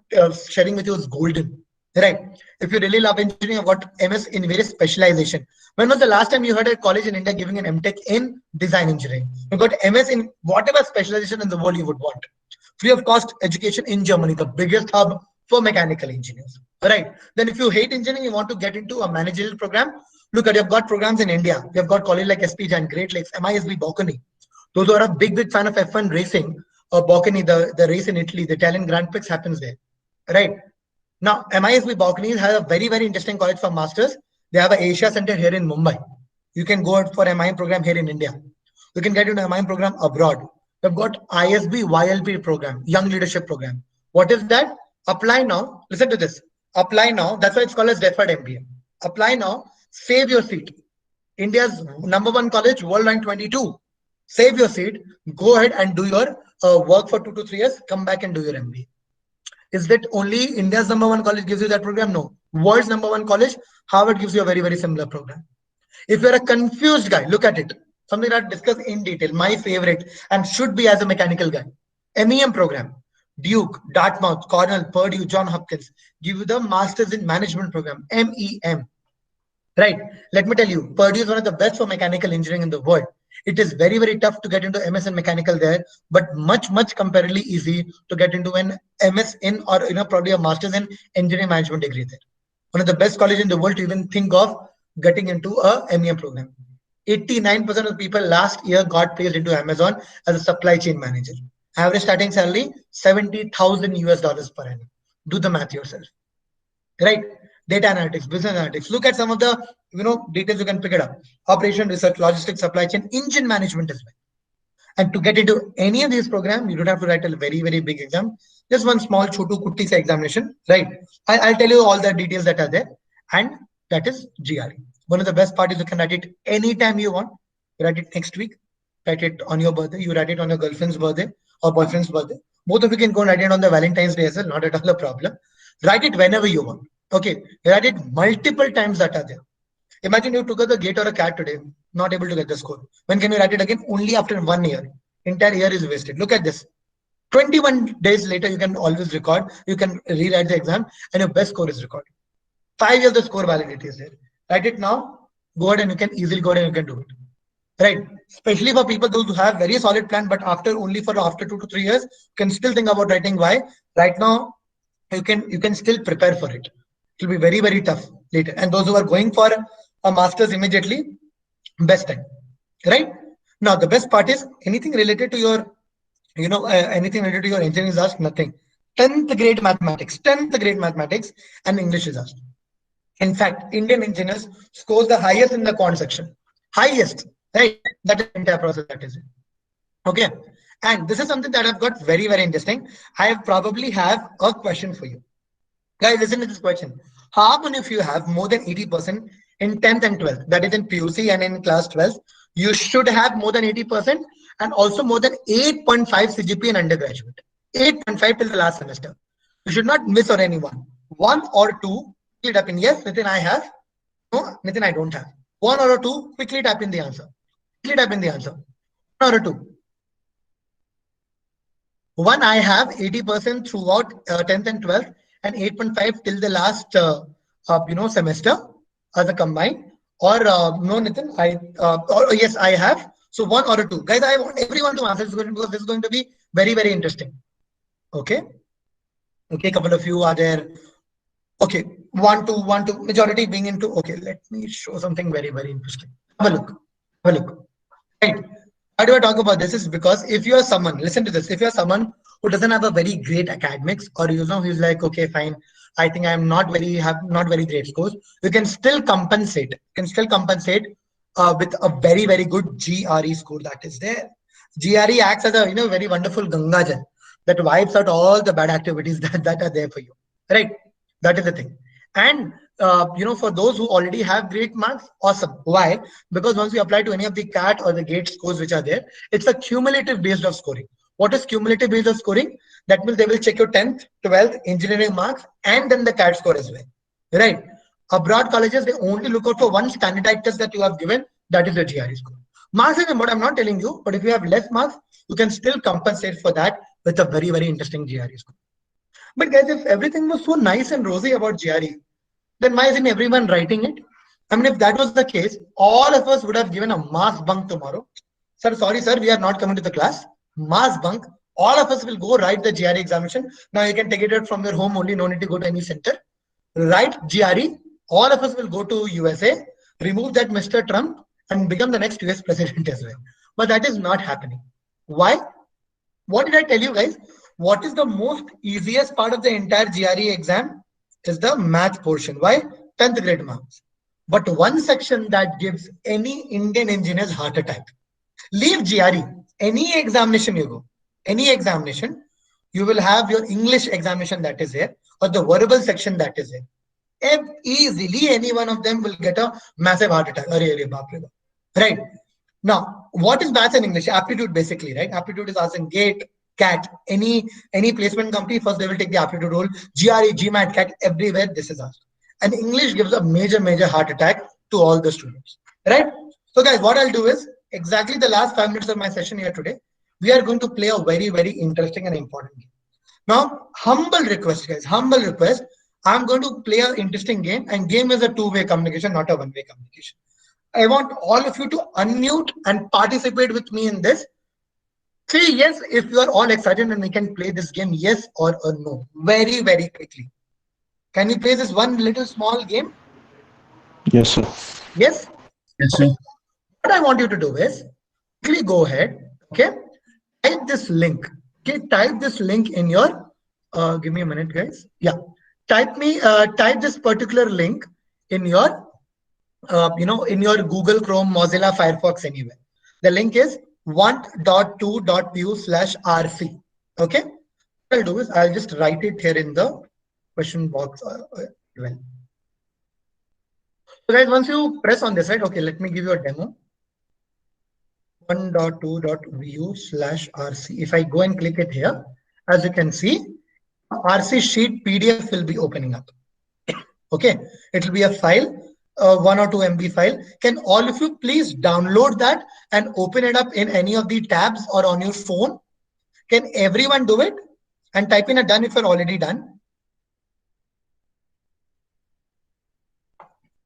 [SPEAKER 7] sharing with you is golden. Right? If you really love engineering, I've got MS in various specialization. When was the last time you heard a college in India giving an MTech in design engineering? You got MS in whatever specialization in the world you would want. Free of cost education in Germany, the biggest hub for mechanical engineers. Right? Then if you hate engineering, you want to get into a managerial program, look at, you've got programs in India. You've got college like SP Jain, Great Lakes, MISB Bocconi. Those who are a big fan of F1 racing, Bocconi, the race in Italy, the Italian Grand Prix happens there. Right? Now, MISB Bocconi has a very, very interesting college for masters. They have an Asia Center here in Mumbai. You can go out for MIM program here in India. You can get into MIM program abroad. They've got ISB YLP program, Young Leadership Program. What is that? Apply now. Listen to this. Apply now. That's why it's called as deferred MBA. Apply now. Save your seat. India's #1 college, world rank 22. Save your seat. Go ahead and do your work for 2 to 3 years. Come back and do your MBA. Is that only India's #1 college gives you that program? No. World's #1 college, Harvard gives you a very, very similar program. If you're a confused guy, look at it. Something that I discuss in detail, my favorite, and should be as a mechanical guy. MEM program. Duke, Dartmouth, Cornell, Purdue, Johns Hopkins give you the Masters in Management program, MEM. Right? Let me tell you, Purdue is one of the best for mechanical engineering in the world. It is very, very tough to get into MS in mechanical there, but much, much comparatively easy to get into an MS in, or probably a Masters in Engineering Management degree there. One of the best colleges in the world to even think of getting into a MEM program. 89% of people last year got placed into Amazon as a supply chain manager. Average starting salary, $70,000 per annum. Do the math yourself. Right? Data analytics, business analytics. Look at some of the details, you can pick it up. Operation, research, logistics, supply chain, engine management as well. And to get into any of these programs, you don't have to write a very, very big exam. Just one small chotu kutti sa examination, right? I'll tell you all the details that are there. And that is GRE. One of the best part is you can write it anytime you want. You write it next week, write it on your birthday, you write it on your girlfriend's birthday or boyfriend's birthday. Both of you can go and write it on the Valentine's Day as well, not at all a problem. Write it whenever you want. Okay, write it multiple times that are there. Imagine you took a gate or a cat today, not able to get the score. When can you write it again? Only after 1 year. Entire year is wasted. Look at this. 21 days later, you can always record. You can rewrite the exam and your best score is recorded. 5 years the score validity is there. Write it now. Go ahead and you can easily go ahead and you can do it. Right? Especially for people those who have very solid plan, but after 2 to 3 years, can still think about writing why. Right now, you can still prepare for it. It will be very, very tough later. And those who are going for a master's immediately, best time. Right? Now, the best part is anything related to your, anything related to your engineering is asked, nothing. 10th grade mathematics and English is asked. In fact, Indian engineers scores the highest in the quant section. Highest, right? That is the entire process that is it. Okay. And this is something that I've got very, very interesting. I probably have a question for you. Guys, listen to this question. How many of you have more than 80% in 10th and 12th? That is in PUC and in class 12. You should have more than 80% and also more than 8.5 CGPA in undergraduate. 8.5 till the last semester. You should not miss on anyone. 1 or 2, quickly tap in. Yes, Nitin, I have. No, Nitin, I don't have. 1 or 2, quickly tap in the answer. Quickly tap in the answer. 1 or 2. 1, I have 80% throughout 10th and 12th and 8.5 till the last semester as a combined. Or no, Nitin, yes, I have. So 1 or 2. Guys, I want everyone to answer this question because this is going to be very, very interesting. Okay. Okay, a couple of you are there. Okay, 1, 2, majority being into. Okay, let me show something very, very interesting. Have a look. Have a look. Right. Why do I talk about this? Is because if you are someone, listen to this, if you're someone who doesn't have a very great academics, or who's like, okay, fine, I think I'm not not very great scores, you can still compensate. With a very good GRE score that is there. GRE acts as a very wonderful Gangajan that wipes out all the bad activities that are there for you. Right? That is the thing. And for those who already have great marks, awesome. Why? Because once you apply to any of the CAT or the GATE scores which are there, it's a cumulative based of scoring. What is cumulative based of scoring? That means they will check your 10th, 12th engineering marks and then the CAT score as well. Right? Abroad colleges, they only look out for one standardized test that you have given, that is the GRE score. Marks is what I'm not telling you, but if you have less marks, you can still compensate for that with a very interesting GRE score. But guys, if everything was so nice and rosy about GRE, then why isn't everyone writing it? I mean, if that was the case, all of us would have given a mass bunk tomorrow. Sir, sorry, sir, we are not coming to the class. Mass bunk. All of us will go write the GRE examination. Now you can take it out from your home only, no need to go to any center. Write GRE. All of us will go to USA, remove that Mr. Trump, and become the next US president as well. But that is not happening. Why? What did I tell you guys? What is the most easiest part of the entire GRE exam? Is the math portion. Why? 10th grade marks. But one section that gives any Indian engineer's heart attack. Leave GRE. Any examination you go, any examination, you will have your English examination that is there, or the verbal section that is there. Easily, any one of them will get a massive heart attack. Right? Now, what is maths and English? Aptitude basically, right? Aptitude is asked in GATE, CAT, any placement company, first they will take the aptitude role. GRE, GMAT, CAT, everywhere this is asked. And English gives a major heart attack to all the students, right? So guys, what I'll do is, exactly the last 5 minutes of my session here today, we are going to play a very interesting and important game. Now, humble request, guys, humble request. I'm going to play an interesting game, and game is a two-way communication, not a one-way communication. I want all of you to unmute and participate with me in this. Say yes if you are all excited and we can play this game, yes or a no, very quickly. Can you play this one little small game?
[SPEAKER 3] Yes, sir.
[SPEAKER 7] Yes?
[SPEAKER 6] Yes, sir.
[SPEAKER 7] What I want you to do is, quickly go ahead, okay? Type this link, okay? Type this link in your, give me a minute, guys. Yeah, type this particular link in your, in your Google Chrome, Mozilla, Firefox, anywhere. The link is want.2.pu/rc. Okay, what I'll do is I'll just write it here in the question box. So guys, once you press on this, right? Okay, let me give you a demo. 1.2.vu/rc. If I go and click it here, as you can see, RC sheet PDF will be opening up. Okay, it will be a file. 1 or 2 MB file. Can all of you please download that and open it up in any of the tabs or on your phone? Can everyone do it? And type in a done if you're already done.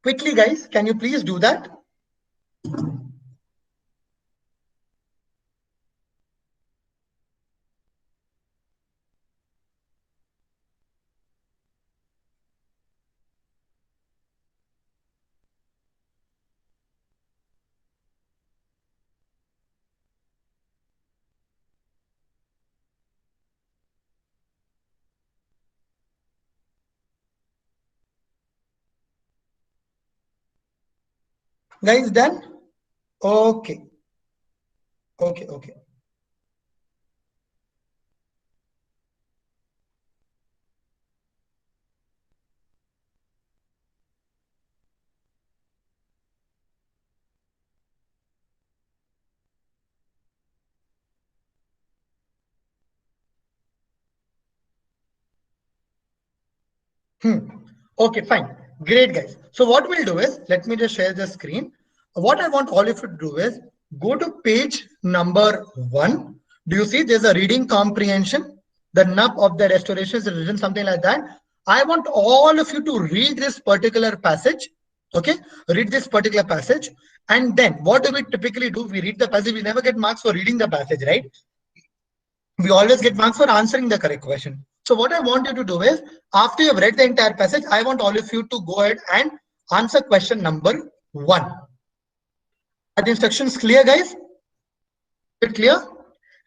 [SPEAKER 7] Quickly, guys, can you please do that? Guys, done? Okay. Okay. Okay, fine. Great, guys. So what we'll do is, let me just share the screen. What I want all of you to do is, go to page number 1. Do you see there's a reading comprehension? The nub of the restoration is written something like that. I want all of you to read this particular passage. Okay, read this particular passage. And then what do we typically do? We read the passage. We never get marks for reading the passage, right? We always get marks for answering the correct question. So what I want you to do is, after you've read the entire passage, I want all of you to go ahead and answer question number 1. Are the instructions clear, guys? Is it clear?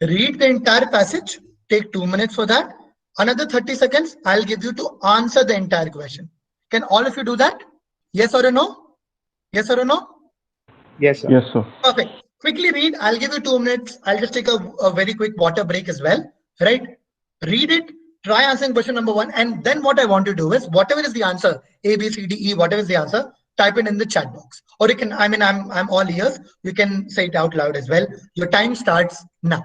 [SPEAKER 7] Read the entire passage. Take 2 minutes for that. Another 30 seconds, I'll give you to answer the entire question. Can all of you do that? Yes or a no? Yes or a no?
[SPEAKER 4] Yes, sir.
[SPEAKER 3] Yes, sir.
[SPEAKER 7] Perfect. Quickly read. I'll give you 2 minutes. I'll just take a very quick water break as well. Right? Read it. Try answering question number 1. And then what I want to do is, whatever is the answer, A, B, C, D, E, whatever is the answer, type it in the chat box. Or you can, I'm all ears. You can say it out loud as well. Your time starts now.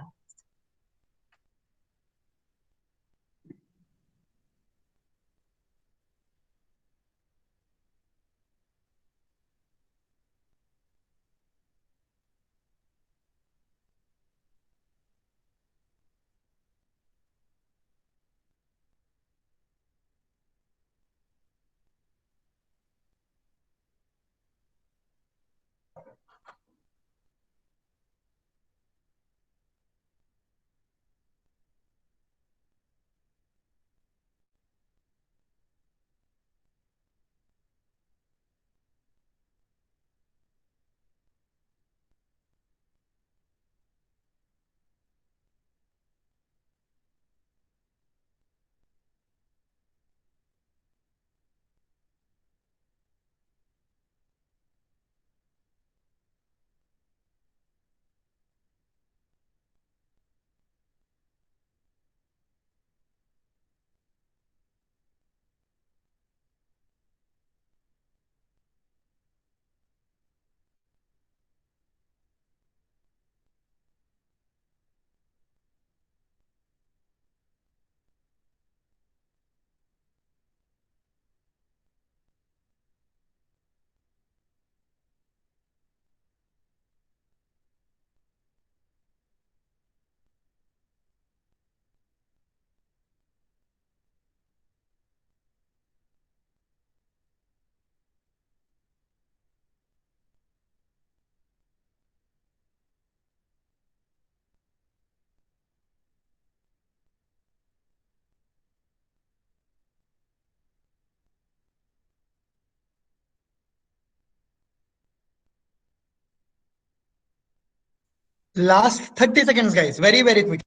[SPEAKER 7] Last 30 seconds, guys. Very, very quick.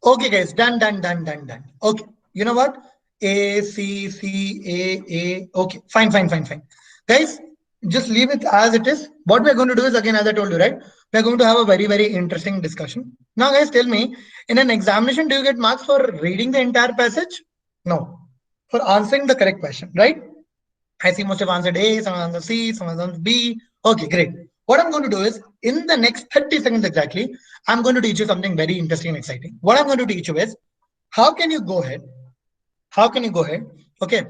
[SPEAKER 7] Okay, guys, done. Okay, you know what? A, C, C, A. Okay, fine. Guys, just leave it as it is. What we're going to do is, again, as I told you, right? We're going to have a very, very interesting discussion. Now, guys, tell me, in an examination, do you get marks for reading the entire passage? No, for answering the correct question, right? I see most have answered A, some answered C, some answered B. Okay, great. What I'm going to do is, in the next 30 seconds exactly, I'm going to teach you something very interesting and exciting. What I'm going to teach you is, how can you go ahead, okay,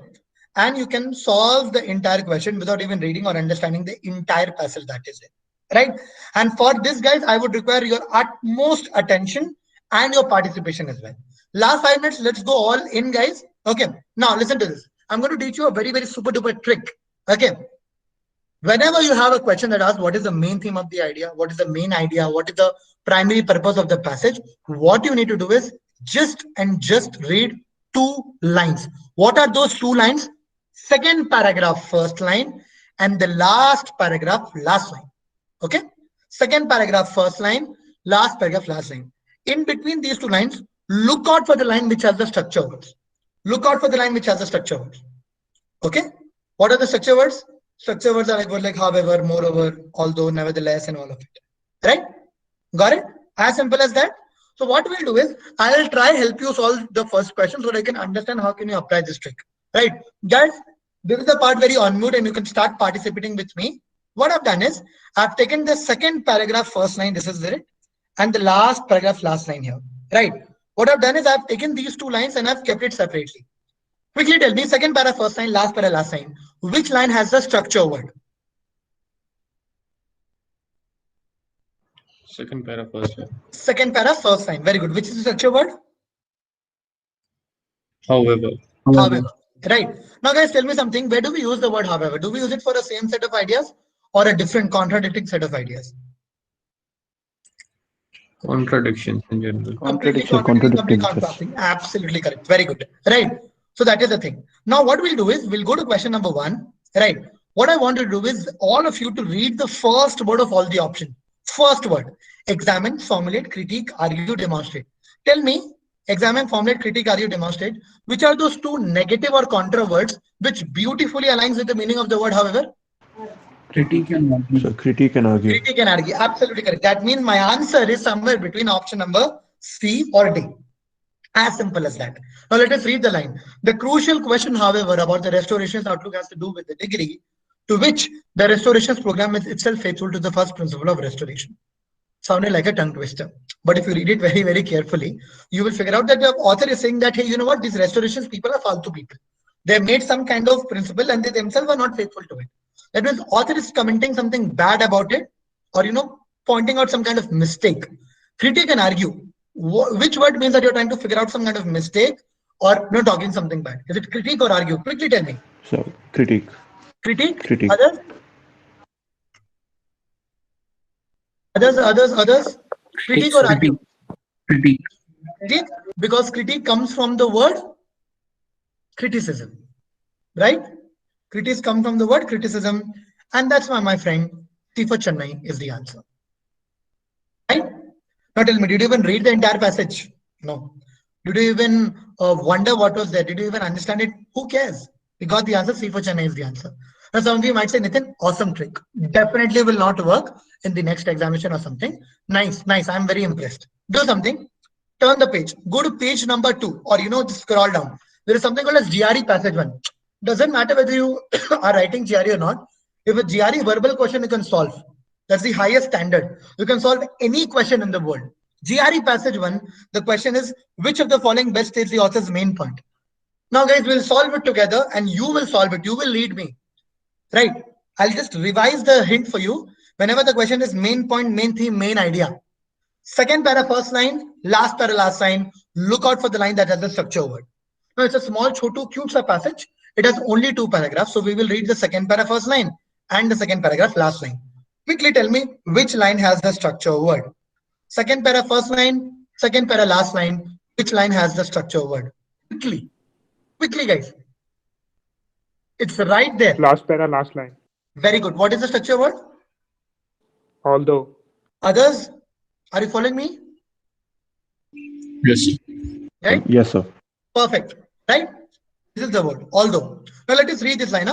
[SPEAKER 7] and you can solve the entire question without even reading or understanding the entire passage that is there, right? And for this, guys, I would require your utmost attention and your participation as well. Last 5 minutes, let's go all in, guys. Okay, now listen to this. I'm going to teach you a very, very super duper trick. Okay. Whenever you have a question that asks what is the main theme of the idea, what is the main idea, what is the primary purpose of the passage, what you need to do is just read 2 lines. What are those 2 lines? Second paragraph, first line, and the last paragraph, last line. Okay. Second paragraph, first line, last paragraph, last line. In between these 2 lines, look out for the line which has the structure words. Look out for the line which has the structure words. Okay. What are the structure words? Structure words are like word like however, moreover, although, nevertheless, and all of it. Right? Got it? As simple as that. So what we'll do is I'll try help you solve the first question so that I can understand how can you apply this trick. Right, guys, this is the part where you unmute and you can start participating with me. What I've done is I've taken the second paragraph first line, this is it, and the last paragraph last line here. Right, what I've done is I've taken these two lines and I've kept it separately. Quickly tell me, second para first line, last para last line, which line has the structure word?
[SPEAKER 6] Second para first line.
[SPEAKER 7] Second para first line, very good. Which is the structure word?
[SPEAKER 6] However.
[SPEAKER 7] However. Right. Now guys, tell me something. Where do we use the word however? Do we use it for the same set of ideas or a different contradicting set of ideas?
[SPEAKER 6] Contradictions in general.
[SPEAKER 7] Completely
[SPEAKER 3] Contradicting,
[SPEAKER 7] contrasting. Absolutely correct. Very good. Right. So that is the thing. Now what we'll do is we'll go to question number 1. Right. What I want to do is all of you to read the first word of all the options. First word. Examine, formulate, critique, argue, demonstrate. Tell me, examine, formulate, critique, argue, demonstrate. Which are those two negative or contra words which beautifully aligns with the meaning of the word however?
[SPEAKER 3] Critique and argue. So critique and argue.
[SPEAKER 7] Critique and argue. Absolutely correct. That means my answer is somewhere between option number C or D. As simple as that. Now let us read the line. The crucial question, however, about the restoration's outlook has to do with the degree to which the restorations program is itself faithful to the first principle of restoration. Sounded like a tongue twister. But if you read it very, very carefully, you will figure out that the author is saying that, hey, you know what? These restorations people are faltu people. They made some kind of principle and they themselves are not faithful to it. That means author is commenting something bad about it or, pointing out some kind of mistake. Critique and argue. Which word means that you're trying to figure out some kind of mistake or talking something bad? Is it critique or argue? Quickly tell me.
[SPEAKER 3] So critique.
[SPEAKER 7] Critique?
[SPEAKER 3] Critique.
[SPEAKER 7] Others? Others? Critique or argue?
[SPEAKER 6] Critique.
[SPEAKER 7] Critique, because critique comes from the word criticism, right? Critics come from the word criticism, and that's why, my friend, C for Chennai is the answer. Right? Now tell me, did you even read the entire passage? No. Did you even wonder what was there? Did you even understand it? Who cares? We got the answer. C for Chennai is the answer. Now some of you might say, Nitin, awesome trick. Definitely will not work in the next examination or something. Nice. I'm very impressed. Do something. Turn the page. Go to page number 2 or, just scroll down. There is something called as GRE passage 1. Doesn't matter whether you are writing GRE or not. If a GRE verbal question you can solve. That's the highest standard. You can solve any question in the world. GRE passage 1, the question is, which of the following best states the author's main point? Now guys, we'll solve it together and you will solve it. You will lead me. Right. I'll just revise the hint for you. Whenever the question is main point, main theme, main idea. Second para first line, last para last line. Look out for the line that has the structure word. Now it's a small, chotu, cute sa passage. It has only 2 paragraphs. So we will read the second para first line and the second paragraph last line. Quickly tell me which line has the structure word. Second para first line, second para last line. Which line has the structure word? Quickly guys. It's right there.
[SPEAKER 9] Last para, last line.
[SPEAKER 7] Very good. What is the structure word?
[SPEAKER 9] Although.
[SPEAKER 7] Others, are you following me?
[SPEAKER 6] Yes.
[SPEAKER 7] Right?
[SPEAKER 3] Yes, sir.
[SPEAKER 7] Perfect. Right? This is the word. Although. Now let us read this line.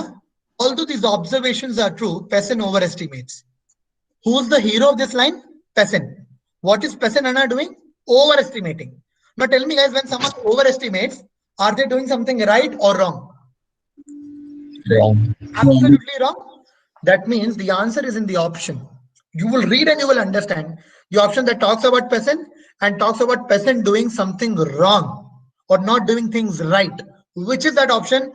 [SPEAKER 7] Although these observations are true, Pessin overestimates. Who's the hero of this line? Pessin. What is Pessin and Anna doing? Overestimating. Now tell me guys, when someone overestimates, are they doing something right or wrong?
[SPEAKER 6] Wrong.
[SPEAKER 7] Absolutely wrong. That means the answer is in the option. You will read and you will understand the option that talks about Pessin and talks about Pessin doing something wrong or not doing things right. Which is that option?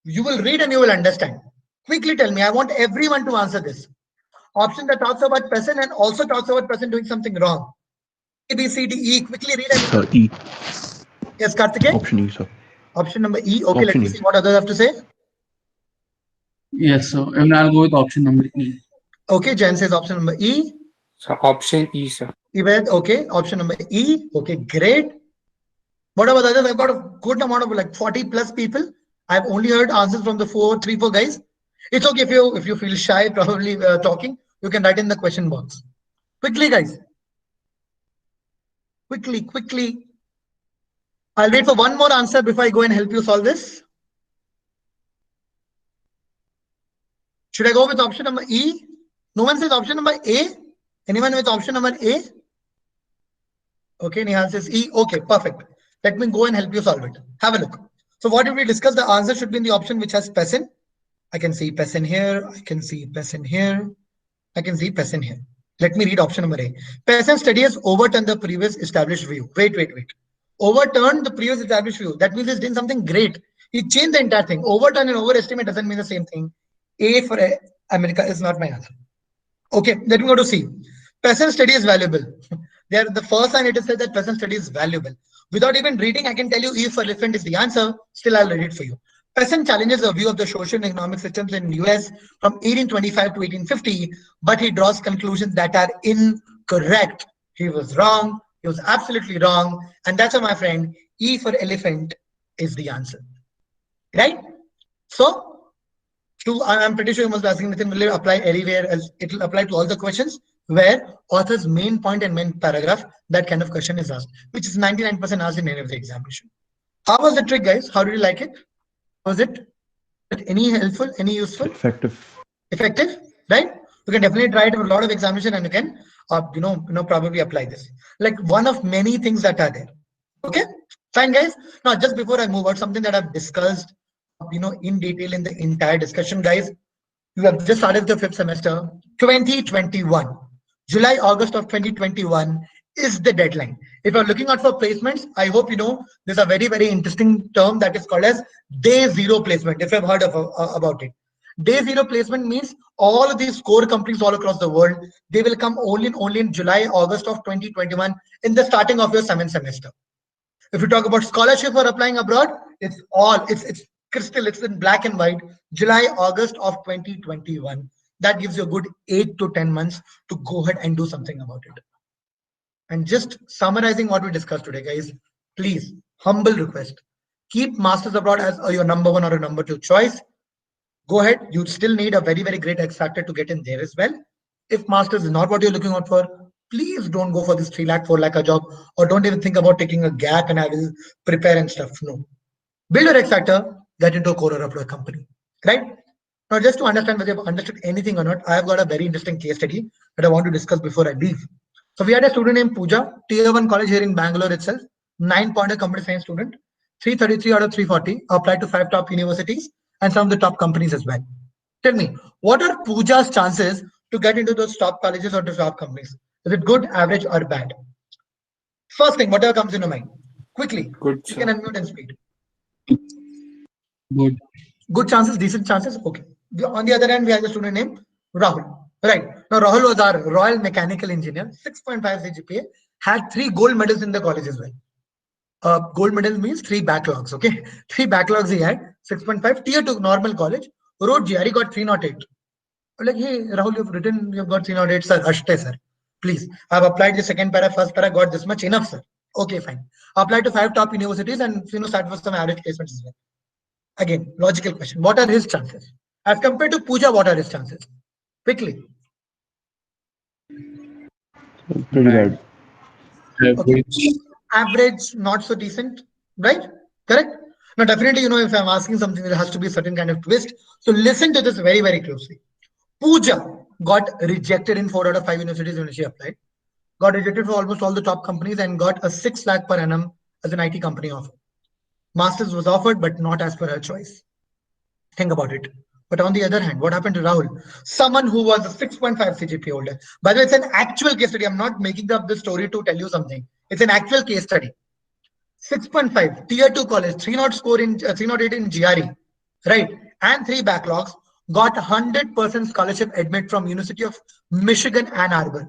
[SPEAKER 7] You will read and you will understand. Quickly tell me. I want everyone to answer this. Option that talks about Pessin and also talks about Pessin doing something wrong. A, B, C, D, E. Quickly read and
[SPEAKER 3] E.
[SPEAKER 7] Yes, Karthikeyan?
[SPEAKER 3] Option E, sir.
[SPEAKER 7] Option number E. Okay,
[SPEAKER 3] Option
[SPEAKER 7] let me
[SPEAKER 3] E.
[SPEAKER 7] see what others have to say.
[SPEAKER 10] Yes, sir. And I'll go with option number E.
[SPEAKER 7] Okay, Jen says option number E.
[SPEAKER 5] So option E, sir.
[SPEAKER 7] Ibed, okay. Option number E. Okay, great. What about others? I've got a good amount of like 40 plus people. I've only heard answers from the 4 guys. It's okay if you feel shy, probably talking. You can write in the question box. Quickly, guys. Quickly. I'll wait for one more answer before I go and help you solve this. Should I go with option number E? No one says option number A. Anyone with option number A? Okay, Nihal says E. Okay, perfect. Let me go and help you solve it. Have a look. So what did we discuss? The answer should be in the option which has PESN. I can see PESN here. I can see PESN here. I can see PESN here. Let me read option number A. PESN study has overturned the previous established view. Wait. Overturned the previous established view. That means he's doing something great. He changed the entire thing. Overturn and overestimate doesn't mean the same thing. A for America is not my answer. Okay, let me go to C. PESN study is valuable. There, the first line it is said that PESN study is valuable. Without even reading, I can tell you E for elephant is the answer. Still, I'll read it for you. PESN challenges a view of the social and economic systems in US from 1825 to 1850, but he draws conclusions that are incorrect. He was wrong. He was absolutely wrong. And that's why, my friend, E for elephant is the answer. Right? So, I'm pretty sure you must be asking, Nitin, will it apply anywhere else? It will apply to all the questions where author's main point and main paragraph, that kind of question is asked, which is 99% asked in any of the examination. How was the trick, guys? How did you like it? Was it any helpful, any useful? Effective, right? You can definitely try it in a lot of examination and you can, probably apply this. Like one of many things that are there. Okay, fine, guys. Now, just before I move out, something that I've discussed, in detail in the entire discussion, guys. You have just started the 5th semester, 2021. July, August of 2021 is the deadline. If you're looking out for placements, I hope you know there's a very, very interesting term that is called as day zero placement, if you've heard about it. Day zero placement means all of these core companies all across the world, they will come only in July, August of 2021 in the starting of your 7th semester. If you talk about scholarship or applying abroad, it's crystal, it's in black and white, July, August of 2021. That gives you a good 8 to 10 months to go ahead and do something about it. And just summarizing what we discussed today, guys, please, humble request, keep masters abroad as your number 1 or a number 2 choice. Go ahead, you still need a very, very great X factor to get in there as well. If masters is not what you're looking out for, please don't go for this 3 lakh, 4 lakh a job, or don't even think about taking a gap and I will prepare and stuff. No. Build your X factor, get into a core or a company, right? Now, just to understand whether you've understood anything or not, I have got a very interesting case study that I want to discuss before I leave. So we had a student named Pooja, Tier 1 college here in Bangalore itself, 9-pointer computer science student, 333 out of 340, applied to 5 top universities and some of the top companies as well. Tell me, what are Pooja's chances to get into those top colleges or the top companies? Is it good, average, or bad? First thing, whatever comes into mind. Quickly,
[SPEAKER 6] Good.
[SPEAKER 7] you can unmute and speak.
[SPEAKER 10] Good.
[SPEAKER 7] Good chances, decent chances. Okay. On the other hand, we have a student named Rahul. Right. Now, Rahul was our Royal Mechanical Engineer, 6.5 CGPA, had 3 gold medals in the college as well. Gold medal means 3 backlogs. Okay. 3 backlogs he had, 6.5, Tier 2 normal college, wrote GRE, got 308. I'm like, hey, Rahul, you've got 308, sir. Ashte, sir. Please. I've applied the second para, first para, got this much, enough, sir. Okay, fine. Applied to 5 top universities and start for some average placements as well. Again, logical question. What are his chances? As compared to Pooja, what are his chances? Quickly.
[SPEAKER 3] Pretty bad.
[SPEAKER 7] Okay. Average, not so decent, right? Correct? Now, definitely, if I'm asking something, there has to be a certain kind of twist. So listen to this very, very closely. Pooja got rejected in 4 out of 5 universities when she applied. Got rejected for almost all the top companies and got a 6 lakh per annum as an IT company offer. Masters was offered, but not as per her choice. Think about it. But on the other hand, what happened to Rahul? Someone who was a 6.5 CGPA holder. By the way, it's an actual case study. I'm not making up the story to tell you something. It's an actual case study. 6.5, Tier 2 college, 308 in GRE, right? And 3 backlogs, got 100% scholarship admit from University of Michigan, Ann Arbor.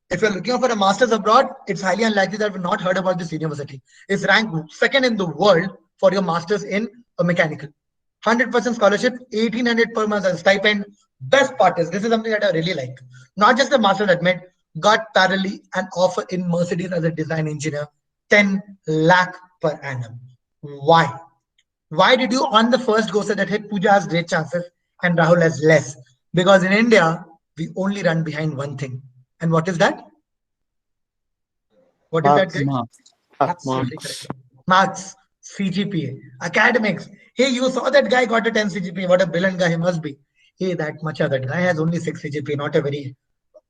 [SPEAKER 7] If you're looking for a master's abroad, it's highly unlikely that we've not heard about this university. It's ranked 2nd in the world for your master's in a mechanical. 100% scholarship, 1,800 per month as a stipend. Best part is, this is something that I really like. Not just the master's admit, got parallelly an offer in Mercedes as a design engineer, 10 lakh per annum. Why? Why did you on the first go say that, hey, Pooja has great chances and Rahul has less? Because in India, we only run behind one thing. And what is that? What is that, guys?
[SPEAKER 10] Marks.
[SPEAKER 7] Absolutely correct. Marks, CGPA, academics. Hey, you saw that guy got a 10 CGPA. What a brilliant guy he must be. Hey, that guy has only 6 CGPA, not a very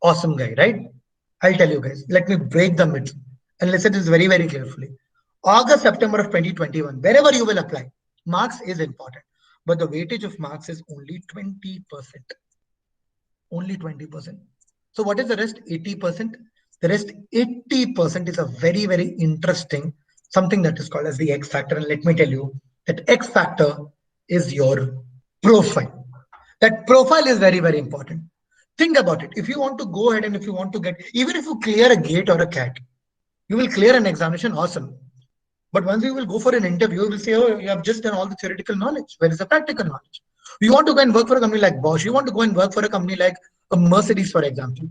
[SPEAKER 7] awesome guy, right? I'll tell you guys. Let me break the myth. and listen to this very, very carefully. August, September of 2021, wherever you will apply, marks is important, but the weightage of marks is only 20%. Only 20%. So what is the rest? 80%. The rest 80% is a very, very interesting something that is called as the X factor. And let me tell you that X factor is your profile. That profile is very, very important. Think about it. If you want to go ahead and if you want to get, even if you clear a GATE or a CAT, you will clear an examination, awesome. But once you will go for an interview, you will say, oh, you have just done all the theoretical knowledge. Where is the practical knowledge? You want to go and work for a company like Bosch. You want to go and work for a company like a Mercedes, for example.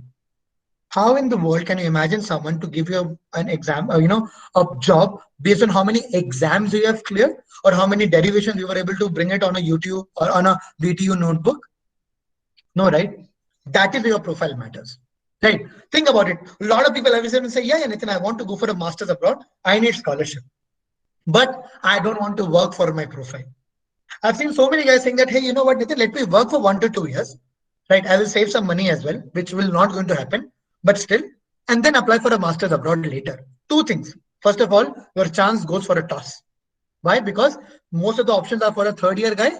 [SPEAKER 7] How in the world can you imagine someone to give you an exam, a job based on how many exams you have cleared or how many derivations you were able to bring it on a YouTube or on a VTU notebook? No, right? That is where your profile matters. Right? Think about it. A lot of people have say, yeah, Nitin, I want to go for a master's abroad. I need scholarship. But I don't want to work for my profile. I've seen so many guys saying that, hey, you know what, Nitin, let me work for 1 to 2 years. Right? I will save some money as well, which will not going to happen. But still, and then apply for a master's abroad later. Two things. First of all, your chance goes for a toss. Why? Because most of the options are for a third-year guy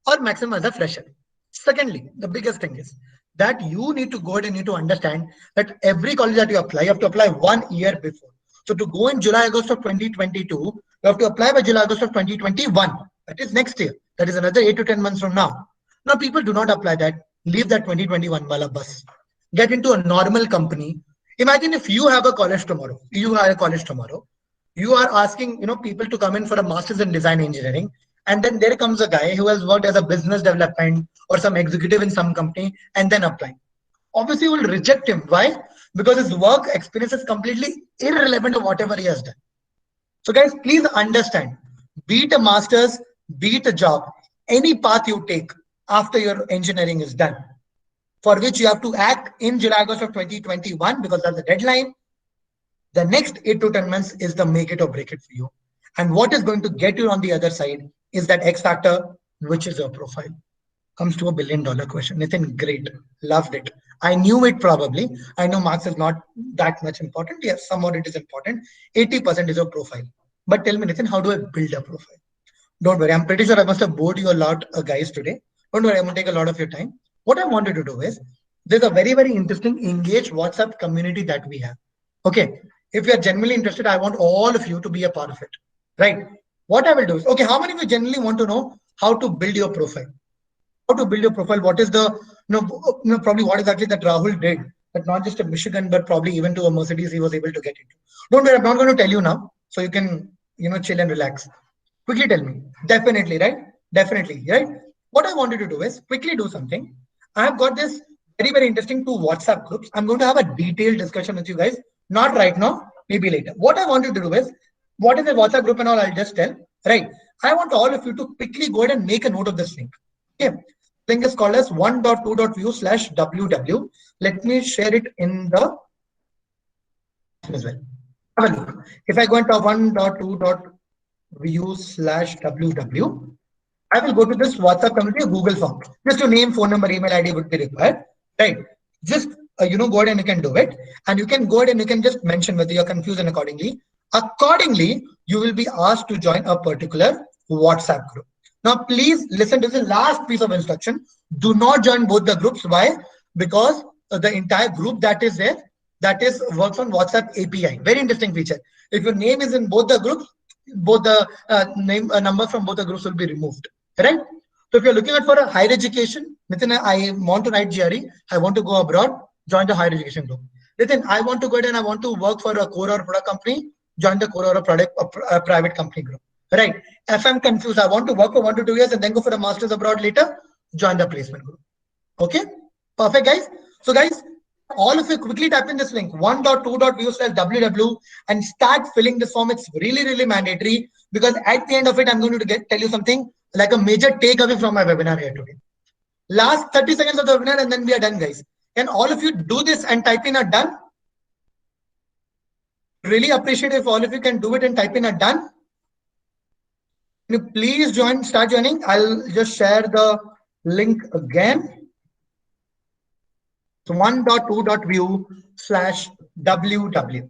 [SPEAKER 7] or maximum as a fresher. Secondly, the biggest thing is that you need to go ahead and need to understand that every college that you have to apply 1 year before. So to go in July, August of 2022, you have to apply by July, August of 2021. That is next year. That is another 8 to 10 months from now. Now, people do not apply that. Leave that 2021 wala bus. Get into a normal company. Imagine if you have a college tomorrow. You are a college tomorrow. You are asking, people to come in for a master's in design engineering. And then there comes a guy who has worked as a business development or some executive in some company and then applying. Obviously, you will reject him. Why? Because his work experience is completely irrelevant to whatever he has done. So guys, please understand, be it a master's, be it a job, any path you take after your engineering is done, for which you have to act in July, August of 2021, because that's the deadline. The next 8 to 10 months is the make it or break it for you. And what is going to get you on the other side is that X factor, which is your profile. Comes to $1 billion question. Nitin, great. Loved it. I knew it probably. I know marks is not that much important. Yes, somewhat it is important. 80% is your profile. But tell me, Nitin, how do I build a profile? Don't worry. I'm pretty sure I must have bored you a lot, guys, today. Don't worry. I'm going to take a lot of your time. What I wanted to do is, there's a very, very interesting engaged WhatsApp community that we have. Okay. If you're genuinely interested, I want all of you to be a part of it. Right? What I will do is, okay, how many of you genuinely want to know how to build your profile? How to build your profile? What is the, probably what exactly that Rahul did, but not just a Michigan, but probably even to a Mercedes he was able to get into. Don't worry, I'm not going to tell you now. So you can, chill and relax. Quickly tell me. Definitely, right? Definitely, right? What I wanted to do is quickly do something. I have got this very, very interesting 2 WhatsApp groups. I'm going to have a detailed discussion with you guys. Not right now, maybe later. What I wanted to do is, what is a WhatsApp group and all, I'll just tell. Right. I want all of you to quickly go ahead and make a note of this link. Okay. Link is called as 1.2.view/ww. Let me share it in the as well. Have a look. If I go into 1.2.view/ww, I will go to this WhatsApp community, Google form. Just your name, phone number, email ID would be required. Right. Just go ahead and you can do it. And you can go ahead and you can just mention whether you're confused, and accordingly, you will be asked to join a particular WhatsApp group. Now, please listen to the last piece of instruction. Do not join both the groups. Why? Because the entire group that is there, that is works on WhatsApp API. Very interesting feature. If your name is in both the groups, both the number from both the groups will be removed. Right? So if you're looking at for a higher education, Nitin, I want to write GRE, I want to go abroad, join the higher education group. Nitin, I want to go ahead and I want to work for a core or product company, join the core or a private company group. Right? If I'm confused, I want to work for 1 to 2 years and then go for a master's abroad later, join the placement group. Okay? Perfect, guys. So guys, all of you quickly type in this link 1.2.view/ww and start filling this form. It's really, really mandatory, because at the end of it, I'm going to tell you something like a major takeaway from my webinar here today. Last 30 seconds of the webinar and then we are done, guys. Can all of you do this and type in a done? Really appreciate if all of you can do it and type in a done. Can you please start joining? I'll just share the link again. So 1.2.view/ww.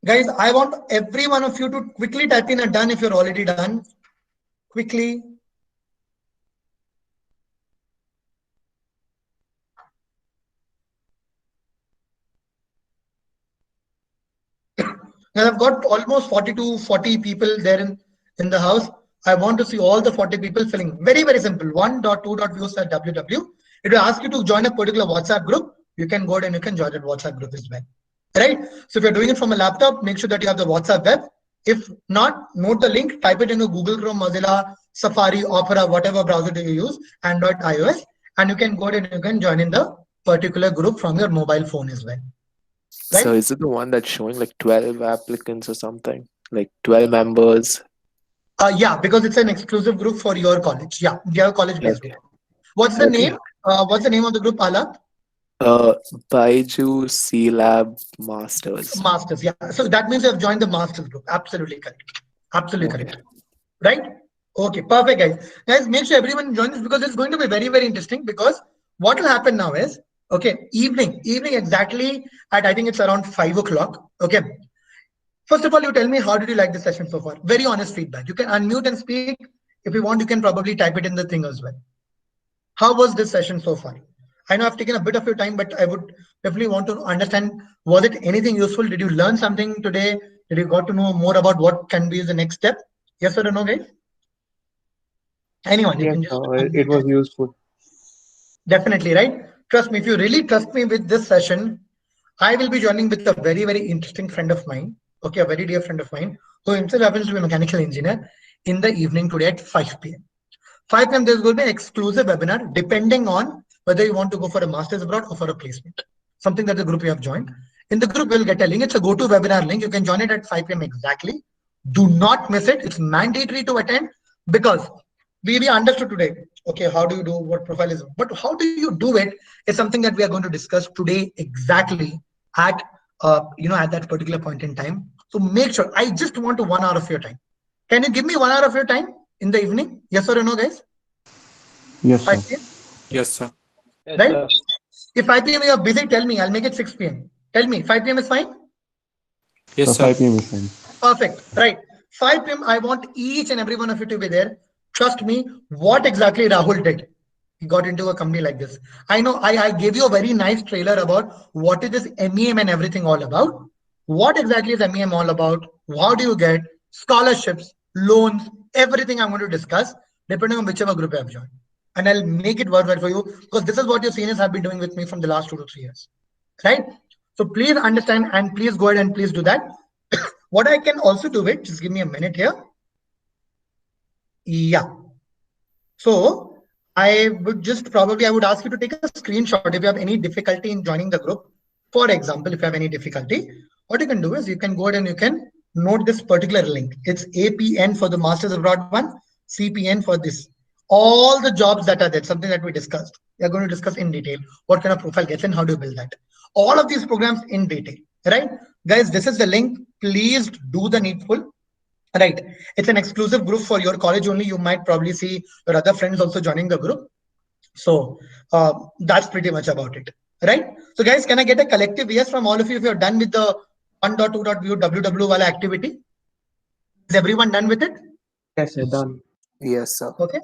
[SPEAKER 7] Guys, I want every one of you to quickly type in a done if you're already done. Quickly. Now I've got almost 40 to 40 people there in the house. I want to see all the 40 people filling. Very, very simple. 1.2.views.ww. It will ask you to join a particular WhatsApp group. You can go ahead and you can join that WhatsApp group as well. Right? So if you're doing it from a laptop, make sure that you have the WhatsApp web. If not, note the link, type it into Google Chrome, Mozilla, Safari, Opera, whatever browser do you use, Android, iOS, and you can go ahead and you can join in the particular group from your mobile phone as well. Right?
[SPEAKER 5] So is it the one that's showing like 12 applicants or something? Like 12 members?
[SPEAKER 7] Yeah, because it's an exclusive group for your college. Yeah, your college-based
[SPEAKER 5] Okay.
[SPEAKER 7] group. What's the
[SPEAKER 5] Okay.
[SPEAKER 7] name? What's the name of the group, Alap?
[SPEAKER 5] Baiju C Lab Masters.
[SPEAKER 7] Masters. Yeah. So that means you have joined the Masters group. Absolutely correct. Absolutely
[SPEAKER 5] Okay.
[SPEAKER 7] correct. Right? Okay, perfect, guys. Guys, make sure everyone joins this because it's going to be very, very interesting. Because what will happen now is, okay, evening exactly at I think it's around 5 o'clock. Okay. First of all, you tell me how did you like the session so far? Very honest feedback. You can unmute and speak. If you want, you can probably type it in the thing as well. How was this session so far? I know I've taken a bit of your time, but I would definitely want to understand, was it anything useful? Did you learn something today? Did you got to know more about what can be the next step? Yes or no, guys? Anyone? You
[SPEAKER 4] Yes,
[SPEAKER 7] can just
[SPEAKER 4] it was useful.
[SPEAKER 7] definitely, right? Trust me, if you really trust me with this session, I will be joining with a very, very interesting friend of mine. Okay, a very dear friend of mine who himself happens to be a mechanical engineer in the evening today at 5 p.m. 5 p.m. there's going to be an exclusive webinar depending on whether you want to go for a master's abroad or for a placement. Something that the group you have joined. In the group, we'll get a link. It's a go-to webinar link. You can join it at 5 p.m. exactly. Do not miss it. It's mandatory to attend because we understood today. Okay, how do you do what profile is? But how do you do it is something that we are going to discuss today exactly at at that particular point in time. So make sure. I just want 1 hour of your time. Can you give me 1 hour of your time in the evening? Yes or no, guys?
[SPEAKER 3] Yes,
[SPEAKER 7] 5
[SPEAKER 3] sir.
[SPEAKER 7] p.m.
[SPEAKER 2] Yes, sir.
[SPEAKER 7] Right? If 5 p.m. you are busy, tell me. I'll make it 6 p.m. Tell me, 5 p.m. is fine?
[SPEAKER 2] Yes,
[SPEAKER 3] So
[SPEAKER 2] sir.
[SPEAKER 3] 5 p.m. is fine.
[SPEAKER 7] Perfect. Right. 5 p.m. I want each and every one of you to be there. Trust me, what exactly Rahul did. He got into a company like this. I know I gave you a very nice trailer about what is this MEM and everything all about. What exactly is MEM all about? How do you get scholarships, loans, everything I'm going to discuss depending on whichever group I have joined. And I'll make it worthwhile for you because this is what your seniors have been doing with me from the last 2 to 3 years. Right? So please understand and please go ahead and please do that. What I can also do it, just give me a minute here. Yeah. So I would ask you to take a screenshot if you have any difficulty in joining the group. For example, if you have any difficulty, what you can do is you can go ahead and you can note this particular link. It's APN for the Masters Abroad one, CPN for this. All the jobs that are there, something that we discussed. We are going to discuss in detail what kind of profile gets and how do you build that. All of these programs in detail, right? Guys, this is the link. Please do the needful. Right. It's an exclusive group for your college only. You might probably see your other friends also joining the group. So that's pretty much about it. Right. So guys, can I get a collective yes from all of you if you're done with the 1.2.view WW wala activity? Is everyone done with it?
[SPEAKER 4] Yes, sir, done.
[SPEAKER 5] Yes, sir.
[SPEAKER 7] Okay.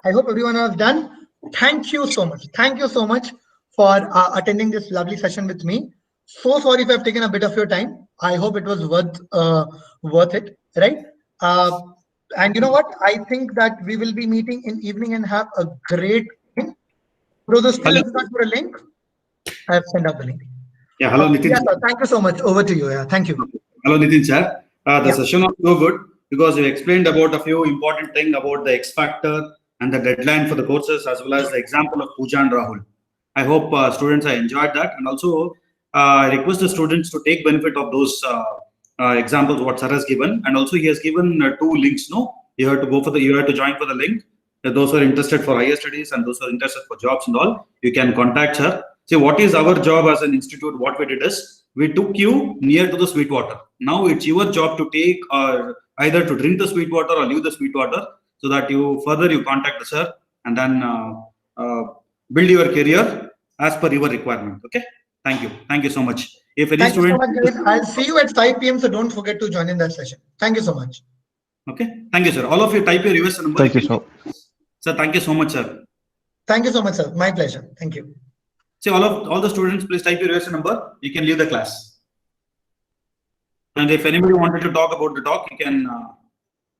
[SPEAKER 7] I hope everyone has done. Thank you so much. Thank you so much for attending this lovely session with me. So sorry if I've taken a bit of your time. I hope it was worth it, right? And you know what? I think that we will be meeting in evening and have a great time. Bro, the students got for a link. I have sent out the link.
[SPEAKER 1] Yeah, hello, Nitin.
[SPEAKER 7] Yes, sir. Thank you so much. Over to you. Yeah, thank you.
[SPEAKER 1] Hello, Nitin sir. The
[SPEAKER 7] Yeah.
[SPEAKER 1] session was so good because you explained about a few important things about the X factor and the deadline for the courses, as well as the example of Pooja and Rahul. I hope students have enjoyed that, and also I request the students to take benefit of those examples what sir has given, and also he has given 2 links. No, you have to join for the link. Those who are interested for higher studies and those who are interested for jobs and all, you can contact her. See, what is our job as an institute? What we did is we took you near to the sweet water. Now it's your job to take either to drink the sweet water or leave the sweet water, so that you contact the sir and then build your career as per your requirement. Okay. Thank you so much. If any
[SPEAKER 7] Thank you so
[SPEAKER 1] student,
[SPEAKER 7] much, guys. I'll see you at 5 p.m. So don't forget to join in that session. Thank you so much.
[SPEAKER 1] okay, thank you, sir. All of you type your US number.
[SPEAKER 3] Thank you, sir.
[SPEAKER 1] Sir, thank you so much, sir.
[SPEAKER 7] Thank you so much, sir. My pleasure. Thank you.
[SPEAKER 1] See, all the students, please type your US number. You can leave the class. And if anybody wanted to talk about the talk, you can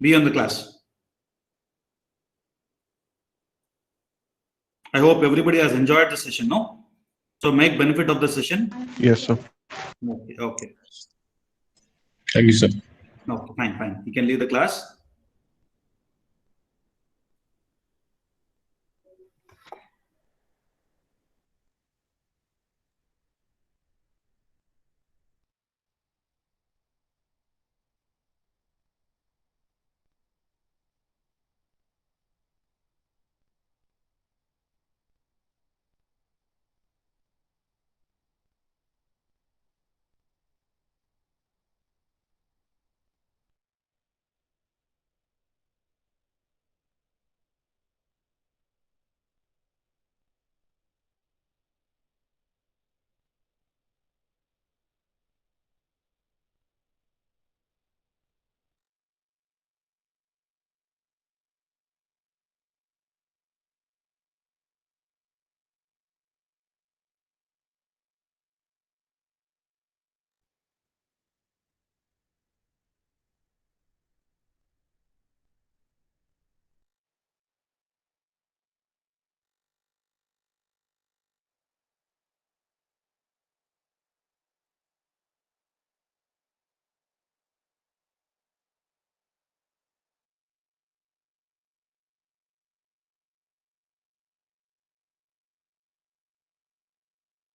[SPEAKER 1] be on the class. I hope everybody has enjoyed the session, no? So make benefit of the session.
[SPEAKER 3] Yes, sir.
[SPEAKER 1] Okay, okay.
[SPEAKER 6] Thank you, sir.
[SPEAKER 1] Okay, fine. You can leave the class.